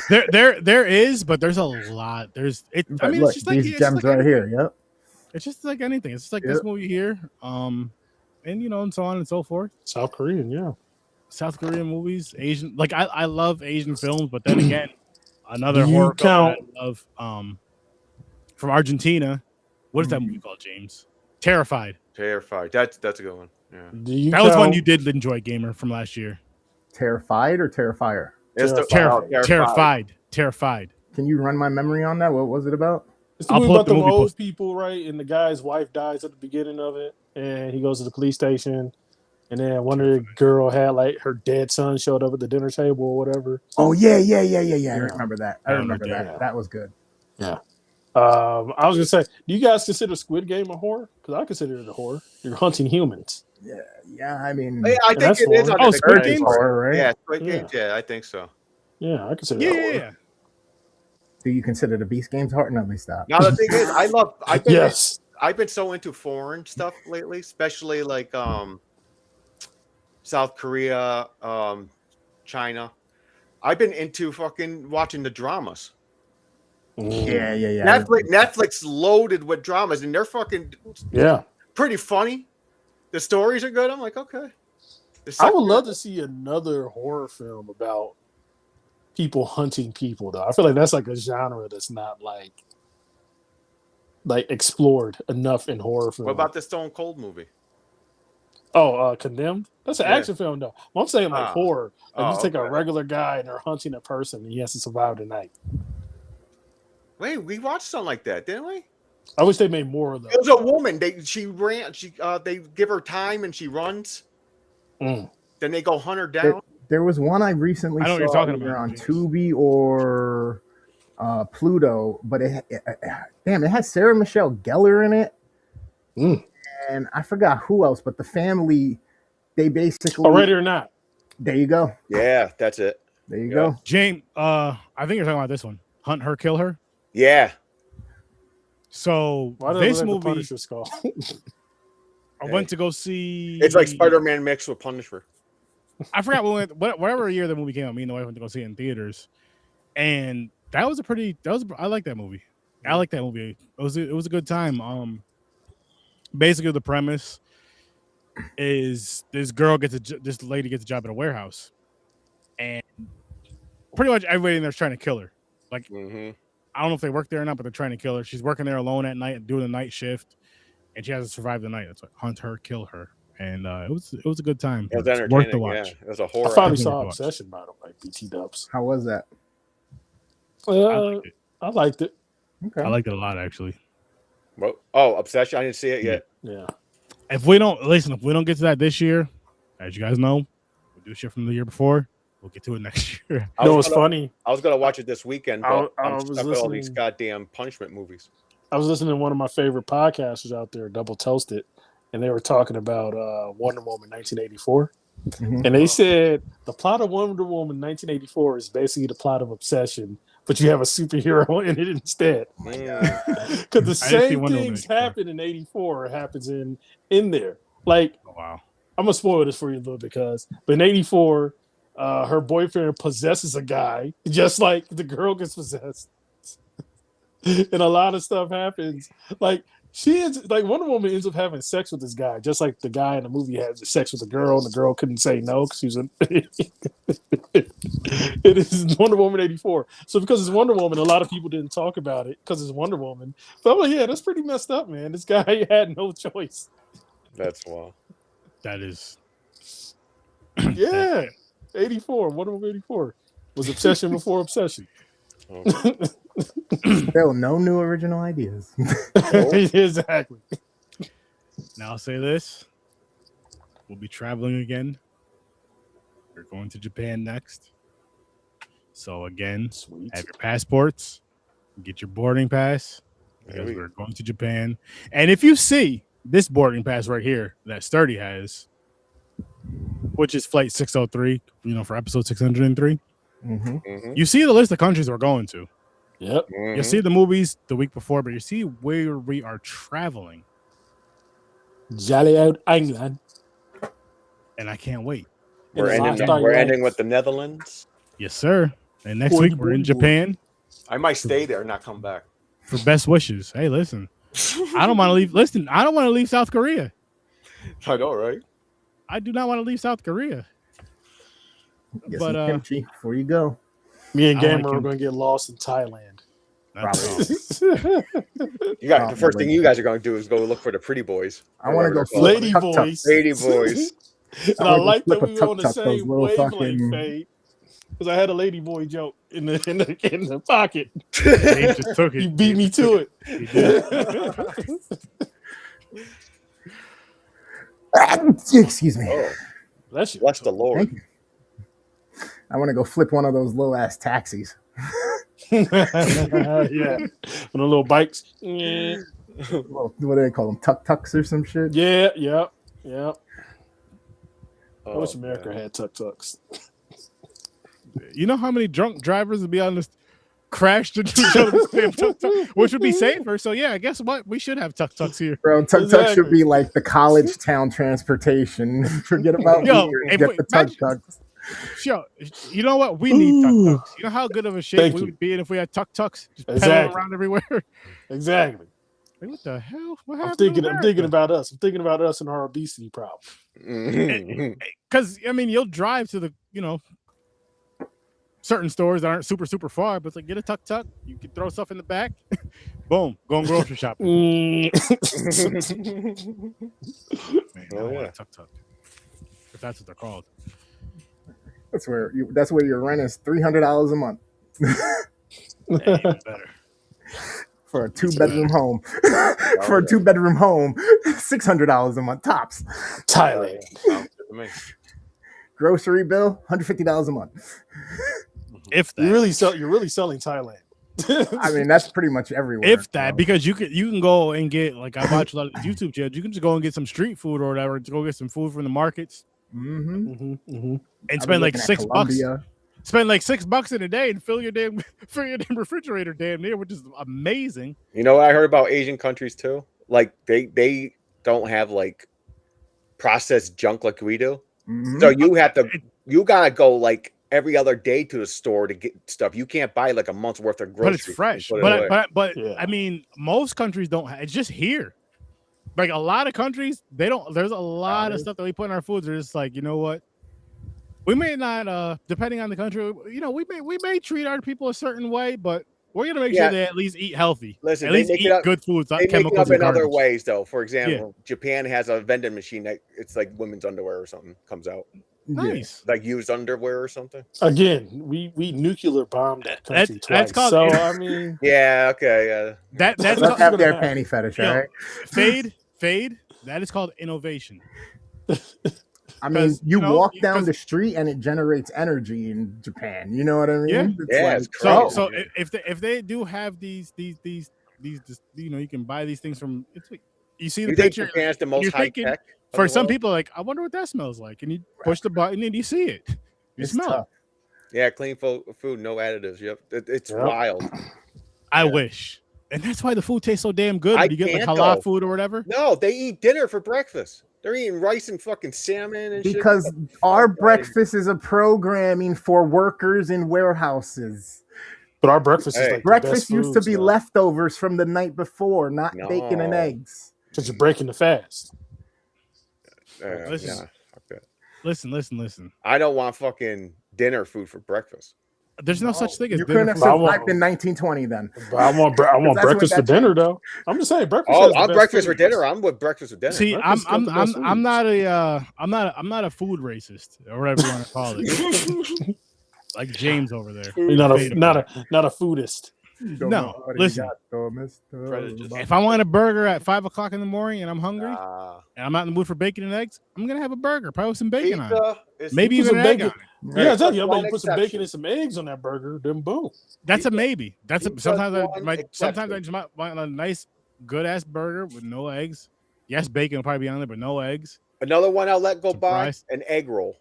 There is, but there's a lot. It's But look, just like these gems right here. Yep. It's just like anything. It's just like this movie here. And and so on and so forth. South Korean, yeah. South Korean movies, Asian. Like I love Asian films, but then again, another Do you horror film count- that I love from Argentina. What is that movie called, James? Terrified. Terrified. That's a good one. Yeah. Do you That was one count- you did enjoy, Gamer, from last year. Terrified or Terrifier? It's the- Terrified. Terrified. Can you run my memory on that? What was it about? It's the I'll movie pull up about the them movie old poster. people, right? And the guy's wife dies at the beginning of it, and he goes to the police station, and then one of the girl had like her dead son showed up at the dinner table or whatever. Oh yeah. I remember that. I I don't remember know, that. yeah. That was good. I was gonna say, do you guys consider Squid Game a horror? Because I consider it a horror. You're hunting humans. Yeah. I mean, Yeah, I think that's it is. fun. under Oh, the Squid category. Games? horror, right? Yeah, Squid Yeah. Games. Yeah, I think so. Yeah, I consider it a horror. Yeah. Do you consider the Beast Games horror? No, let me stop. Now the thing is, Yes. I've been so into foreign stuff lately, especially like South Korea, China. I've been into fucking watching the dramas. Yeah. Netflix loaded with dramas, and they're fucking Yeah. pretty funny. The stories are good. I'm like, okay. I would love to see another horror film about people hunting people, though. I feel like that's like a genre that's not like explored enough in horror film. What about the Stone Cold movie? Condemned? That's an Yeah. action film, though. Well, I'm saying like horror. Like you take a okay. regular guy and they're hunting a person and he has to survive the night. Wait, we watched something like that, didn't we? I wish they made more of It those. was a woman. They give her time and she runs. Mm. Then they go hunt her down. There was one I recently I know what you're saw talking either about, on James. Tubi or Pluto, but it had Sarah Michelle Gellar in it, Mm. and I forgot who else. But the family, they basically. Already or not? There you go. Yeah, that's it. There you Yeah. go. James, I think you're talking about this one. Hunt Her, Kill Her. Yeah. So Why did this I movie, Punisher skull? I went to go see. It's like Spider-Man mixed with Punisher. I forgot whatever year the movie came out. Me and the wife went to go see it in theaters, and I like that movie. I like that movie. It was a good time. Basically the premise is this lady gets a job at a warehouse, and pretty much everybody in there's trying to kill her. Like Mm-hmm. I don't know if they work there or not, but they're trying to kill her. She's working there alone at night, doing the night shift, and she has to survive the night. That's like hunt her, kill her, and it was a good time. It was It's entertaining. worth the watch. Yeah. It was a I horror. finally Definitely saw watch. Obsession, by the way, BT Dubs. How was that? I liked it. Okay. I liked it a lot actually. Obsession. I didn't see it yet. Yeah. If we don't get to that this year, as you guys know, we'll do shit from the year before. We'll get to it next year. I You know was what's gonna- funny? I was gonna watch it this weekend, I but was I'm stuck with all these listening- goddamn punishment movies. I was listening to one of my favorite podcasters out there, Double Toasted, and they were talking about Wonder Woman 1984. Mhm. And they said the plot of Wonder Woman 1984 is basically the plot of Obsession, but you have a superhero in it instead. Mm. Because the I didn't see same Wonder Woman things 84. happen in 84 happens in there. Like, Oh, wow. I'm gonna spoil this for you a little because, but in 84, her boyfriend possesses a guy just like the girl gets possessed, and a lot of stuff happens. Like Wonder Woman ends up having sex with this guy, just like the guy in the movie had sex with the girl, and the girl couldn't say no because she was it is Wonder Woman 84. So because it's Wonder Woman, a lot of people didn't talk about it because it's Wonder Woman. But I'm like, yeah, that's pretty messed up, man. This guy had no choice. That's wild. That is Yeah. 84. Wonder Woman 84 was Obsession before Obsession. Still no new original ideas. Exactly. now I'll say this. We'll be traveling again. We're going to Japan next. So again, Sweet. have your passports, get your boarding pass, There because we go. we're going to Japan. And if you see this boarding pass right here that Sturdy has, which is flight 603, for episode 603, Mm-hmm. Mhm. you see the list of countries we're going to. Yep. Mhm. You see the movies the week before, but you see where we are traveling. Jolly out England. And I can't wait. We're It's ending. last We're night. ending with the Netherlands. Yes, sir. And next Boy, week we're in boy, boy. Japan I might stay there and not come back. for best wishes. Hey, listen, I don't want to leave. Listen, I don't want to leave South Korea. I know, right? I do not want to leave South Korea. Get But, some kimchi before you go. Me and I like Gamer are him. going to get lost in Thailand. That's all. You got the first thing you guys are going to do is go look for the pretty boys. I want to go flip Lady a tuk-tuk. boys. Lady boys. And I wanna go like that flip a we were on the tuk-tuk, those same little wavelength, fucking- Fade. Because I had a lady boy joke in the pocket. Dave just took it. You beat me to it. He did. Excuse me. Oh, That shit. bless the Lord. Thank you. I want to go flip one of those low ass taxis. Yeah. On the little bikes. Yeah. Well, what do they call them? Tuk-tuks or some shit? Yeah. I Oh, wish America man. had tuk-tuks. You know how many drunk drivers would be on this crashed into each other's damn tuk-tuk, which would be safer. So yeah, guess what? We should have tuk-tuks here. Bro, tuk-tuk Exactly. should be like the college town transportation. Forget about Yo, Uber, if get we- the imagine- tuk-tuks. Sure. You know what? We need tuk-tuks. You know how good of a shape Thank we you. would be in if we had tuk-tuks just pedaling Exactly. around everywhere. Exactly. Like, what the hell? What I'm happened? thinking about us. I'm thinking about us and our obesity problem. Mhm. Because I mean, you'll drive to the certain stores that aren't super far, but it's like get a tuk-tuk. You can throw stuff in the back. Boom, going grocery shopping. Mm. Man, Oh, I want yeah. a tuk-tuk. If that's what they're called. That's where your rent is $300 a month Yeah, even better. for a 2-bedroom home. For a 2-bedroom home, $600 a month tops. Thailand. Sounds good to me. Grocery bill, $150 a month. If that. You're really selling Thailand. I mean, that's pretty much everywhere. If that, so. because you can go and get, like, I watch a lot of YouTube channels. You can just go and get some street food or whatever to go get some food from the markets Mhm. and I've spend been like looking at $6. Colombia. Spend like $6 in a day and fill your damn refrigerator damn near, which is amazing. You know what I heard about Asian countries too? Like they don't have like processed junk like we do. Mhm. So you gotta go like every other day to the store to get stuff. You can't buy like a month's worth of But groceries. it's fresh. and put it away. But Yeah. I mean, most countries don't. It's just here. Like a lot of countries, they don't. There's a lot of stuff that we put in our foods. They're just like, you know what? We may not, depending on the country, we may treat our people a certain way, but we're gonna make Yeah. sure they at least eat healthy. Listen, At they least make eat it up- good foods, not They make it chemicals up and in other garbage. ways though. For example, Japan has a vending machine that it's like women's underwear or something comes out. Yeah. Nice. Like used underwear or something. Again, we nuclear bombed that country That's twice. called- So I mean, Yeah, okay, yeah. That's Let's called, have their gonna happen. panty fetish, Yo. all right? fade. That is called innovation. I mean, 'Cause, you you know, walk down because- the street and it generates energy in Japan. You know what I mean? Yeah. It's Yeah, like, it's So, Oh. so if they do have these, you can buy these things from. It's like, you see the You think picture Japan's the most you're high thinking- tech? for some people. Like, I wonder what that smells like, and you push the button and you see it. You it's smell tough. Yeah, clean food, no additives. Yep, it's Yep. wild. it. I wish, and that's why the food tastes so damn good. I When you get like can't, halal though. food or whatever. No, they eat dinner for breakfast. They're eating rice and fucking salmon and Because shit. our Okay. breakfast is a programming for workers in warehouses. but our breakfast is Hey. like Breakfast the best used to be foods, leftovers from the night before, not bacon and No. eggs. because you're breaking the fast. Listen. Nah, fuck that. Listen. I don't want fucking dinner food for breakfast. There's no such thing as You dinner couldn't have food. I want- survived in 1920 then. But I want That's what breakfast for that dinner though. I'm just saying breakfast. Oh, has the I'm best breakfast for foods. dinner. I'm with breakfast for dinner. See, Breakfast got the best I'm foods. not a food racist or whatever you want to call it. Like James over there. You're not Fade a foodist. You don't No, know what you listen. got, though, mister. Prejudice. If I want a burger at 5:00 in the morning and I'm hungry Ah, and I'm not in the mood for bacon and eggs, I'm gonna have a burger, probably with some bacon on it. pizza is- Maybe Put even some an egg bacon. on it. Yeah, exactly. I'm One like, you put some exception. bacon and some eggs on that burger, then boom. That's a Pizza- maybe. That's a, pizza's sometimes I one might sometimes I exception. just might want a nice good ass burger with no eggs. Yes, bacon will probably be on there, but no eggs. Another one I'll let go by, Surprise. an egg roll.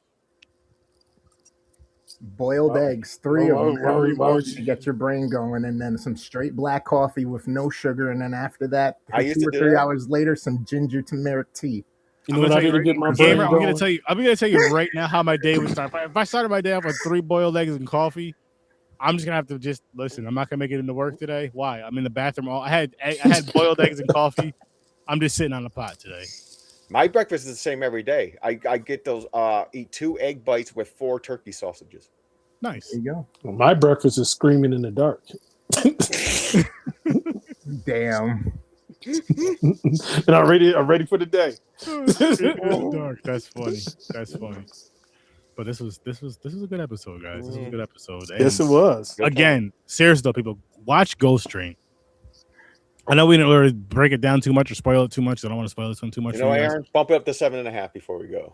Boiled Well, eggs, 3 well, of them well, every well, morning to get your brain going, and then some straight black coffee with no sugar, and then after that, I used 2 to or do 3 that. hours later, some ginger turmeric tea. You I'm know gonna what I tell did you to get my Gamer, brain I'm gonna going? tell you right now how my day would start. If I started my day off with 3 boiled eggs and coffee, I'm just gonna have to just listen. I'm not gonna make it into work today. Why? I'm in the bathroom. I had boiled eggs and coffee. I'm just sitting on the pot today. My breakfast is the same every day. I get those eat 2 egg bites with 4 turkey sausages. Nice. There you go. Well, my breakfast is screaming in the dark. Damn. And I'm ready for the day. Dark. That's funny. That's funny. But this was a good episode, guys. This was a good episode. Yes, it And was. Good again, seriously though, people, watch Ghost Train. I know we didn't really break it down too much or spoil it too much. I don't want to spoil this one too much. You know, Aaron, bump it up to 7.5 before we go.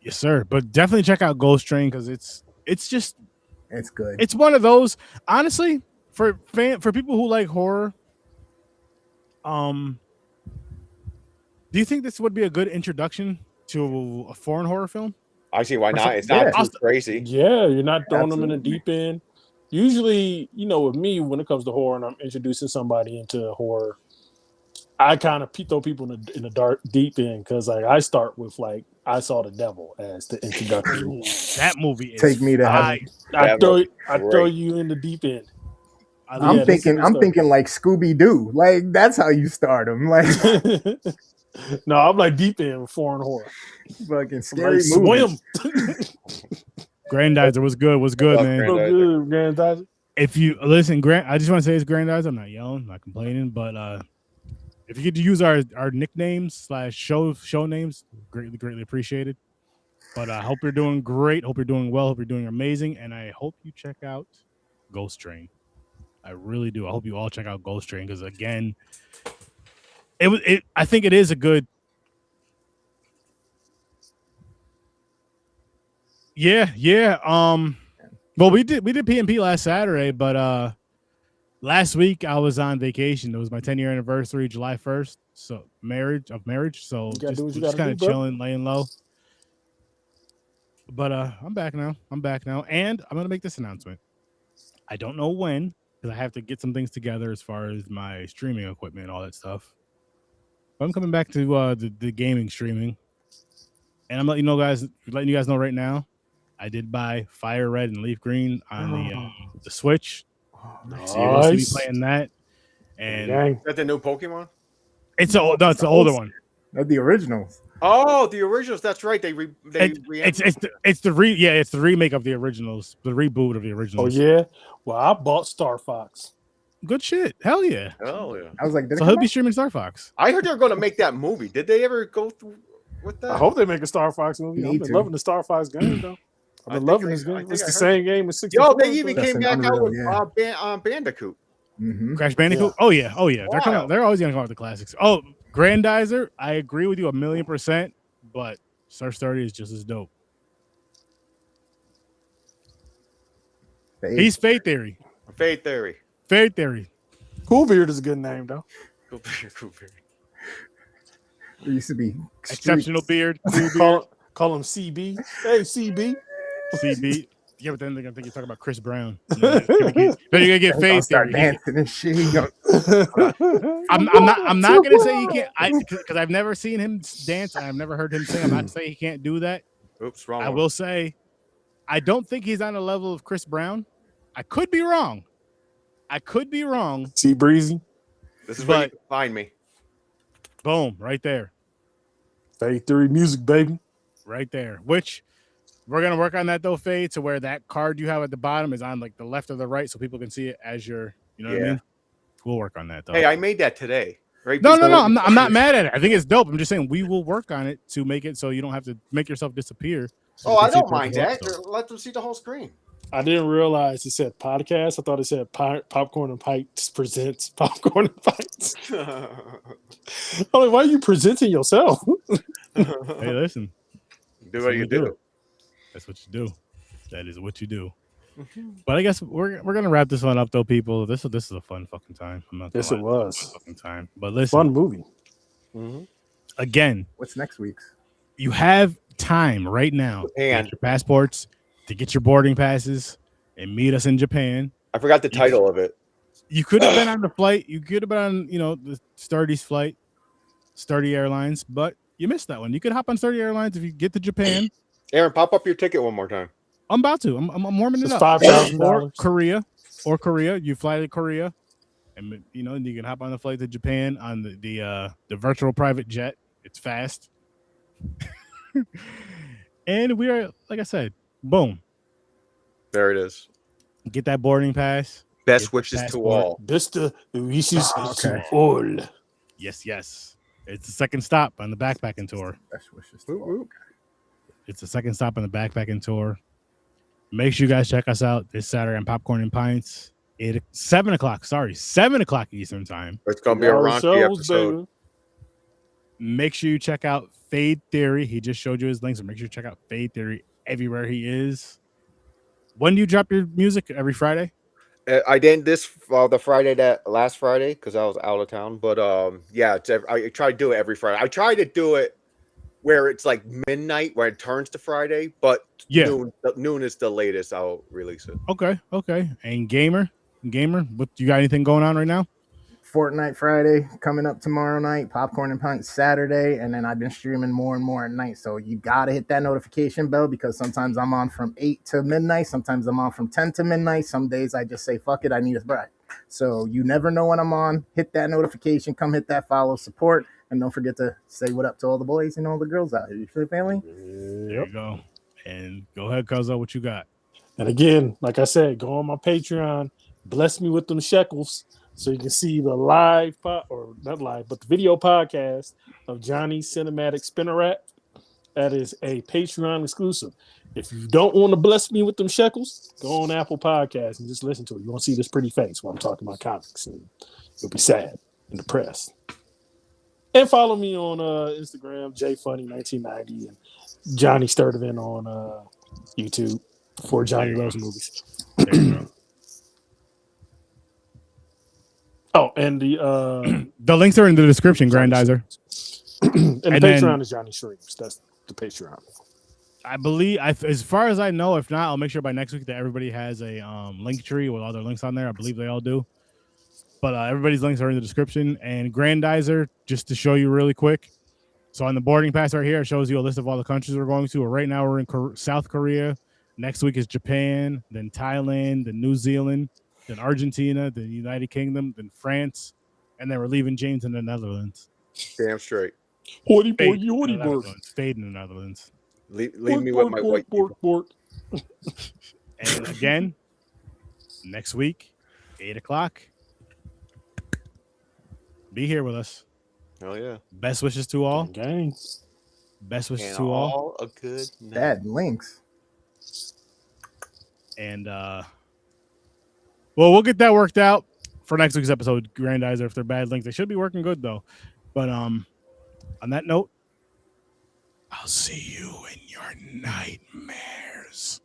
Yes, sir. But definitely check out Ghost Train because it's just It's good. it's one of those. Honestly, for people who like horror, do you think this would be a good introduction to a foreign horror film? I see why not. It's not too crazy. Yeah, you're not throwing them in the Absolutely. deep end. Usually, with me, when it comes to horror and I'm introducing somebody into horror, I kind of throw people in the dark deep end because I start with I Saw the Devil as the introductory. That movie is Take me to heaven. I Devil, throw great. you in the deep end. I'm thinking like Scooby Doo. Like that's how you start them. Like No, I'm like deep end foreign horror. fucking I'm scary like, movie. swim. Grandizer was good. Was good, love man. So good, Grandizer. If you listen, I just want to say it's Grandizer. I'm not yelling, not complaining, but if you get to use our nicknames / show names, greatly appreciated. But I hope you're doing great. Hope you're doing well. Hope you're doing amazing, and I hope you check out Ghost Train. I really do. I hope you all check out Ghost Train because again, I think it is a good. Yeah. Well, we did PMP last Saturday, but last week I was on vacation. It was my 10-year anniversary, July 1st. So marriage. So just kind of chilling, laying low. But I'm back now. And I'm gonna make this announcement. I don't know when, because I have to get some things together as far as my streaming equipment and all that stuff. But I'm coming back to the gaming streaming. And I'm letting you guys know right now. I did buy Fire Red and Leaf Green on the Switch. Nice. So you're going to be playing that. And Is that the new Pokemon? it's the older one. That's the originals. Oh, the originals. That's right. It's the remake of the originals, the reboot of the Oh originals. yeah. Well, I bought Star Fox. Good shit. Hell yeah. Oh yeah. I was like, So he'll be streaming Star Fox. I heard they were going to make that movie. Did they ever go through with that? I hope they make a Star Fox movie. I've been loving the Star Fox game though. I've been loving this game. It's the same game as 64. Yo, they even came back out with yeah. Bandicoot. Mm-hmm. Crash Bandicoot. Yeah. Oh yeah. Wow. They're always gonna come out with the classics. Oh, Grandizer. I agree with you 1,000,000%. But Star 30 is just as dope. He's Fate Theory. Fate Theory. Fate Theory. Coolbeard is a good name though. Cool beard. It used to be Exceptional beard. Cool beard. Call him CB. Hey CB. CB. Yeah, but then they're gonna think you're talking about Chris Brown. Then you're gonna get Fate Theory. dancing and shit. I'm not gonna say he can't. Because I've never seen him dance. I've never heard him sing. I'm not saying he can't do that. Oops, wrong. I will say, I don't think he's on the level of Chris Brown. I could be wrong. See Breezy. This is where you can find me. Boom, right there. Fate Theory music, baby. Right there. Which we're gonna work on that though, Fade, to where that card you have at the bottom is on like the left or the right, so people can see it as you're. You know what I mean? We'll work on that though. Hey, I made that today. Right? No. I'm not mad at it. I think it's dope. I'm just saying we will work on it to make it so you don't have to make yourself disappear. So I don't mind that. Let them see the whole screen. I didn't realize it said podcast. I thought it said Popcorn and Pikes presents Popcorn and Pikes. I'm like, why are you presenting yourself? Hey, listen. Do what you do. That's what you do. That is what you do. But I guess we're gonna wrap this one up though, people. This is a fun fucking time. Yes, it was. Fucking time. But listen, fun movie. Again, what's next week's? You have time right now to get your passports, to get your boarding passes, and meet us in Japan. I forgot the title of it. You could have been on the flight. You could have been on, the Stardy's flight, Stardy Airlines, but you missed that one. You could hop on Stardy Airlines if you get to Japan. Aaron, pop up your ticket one more time. I'm about to. I'm warming it up. $5,000. Or Korea. You fly to Korea, and you can hop on the flight to Japan on the virtual private jet. It's fast. And we are, like I said, boom. There it is. Get that boarding pass. Best Get the wishes to passport. all. Best wishes Okay. to all. Yes. It's the second stop on the backpacking tour. Best wishes to Whoop, all. whoop. It's the second stop on the backpacking tour. Make sure you guys check us out this Saturday on Popcorn and Pints. 7 o'clock Eastern time. It's gonna be a 2 hour raunchy shows, episode. baby. Make sure you check out Fade Theory. He just showed you his links, so make sure you check out Fade Theory everywhere he is. When do you drop your music? Every Friday? I didn't the last Friday because I was out of town. But yeah, I try to do it every Friday. I try to do it where it's like midnight, where it turns to Friday. But Yeah. noon is the latest I'll release it. Okay. And gamer, what you got anything going on right now? Fortnite Friday coming up tomorrow night, Popcorn and Pints Saturday, and then I've been streaming more and more at night. So you gotta hit that notification bell because sometimes I'm on from 8 to midnight, sometimes I'm on from 10 to midnight. Some days I just say fuck it, I need a break. So you never know when I'm on. Hit that notification, come hit that follow, support, and don't forget to say what up to all the boys and all the girls out here. You feel family? There you go. And go ahead, Cuzzo, what you got? And again, like I said, go on my Patreon, bless me with them shekels so you can see the not live, but the video podcast of Johnny's Cinematic Spinner Rack. That is a Patreon exclusive. If you don't want to bless me with them shekels, go on Apple Podcasts and just listen to it. You won't see this pretty face while I'm talking about comics, and you'll be sad and depressed. And follow me on Instagram, JFunny1990, and Johnny Sturdivant on YouTube for Johnny Loves Movies. There you go. Oh, and the links are in the description, Johnny Grandizer. and the And Patreon then- is Johnny Streams. That's the Patreon. I believe, as far as I know, if not, I'll make sure by next week that everybody has a link tree with all their links on there. I believe they all do. But everybody's links are in the description. And Grandizer, just to show you really quick. So on the boarding pass right here, it shows you a list of all the countries we're going to. Right now, we're in South Korea. Next week is Japan, then Thailand, then New Zealand, then Argentina, then United Kingdom, then France, and then we're leaving James in the Netherlands. Damn straight. Hoity boy, Fade in hoity the boy. Netherlands. Fade in the Netherlands. Leave me with my white people. And again, next week, 8 o'clock. Be here with us. Oh yeah. Best wishes to all. Gang. Best wishes And to all. all a good night. Bad links. And well, we'll get that worked out for next week's episode, Grandizer. If they're bad links, they should be working good though. But on that note, I'll see you in your nightmares.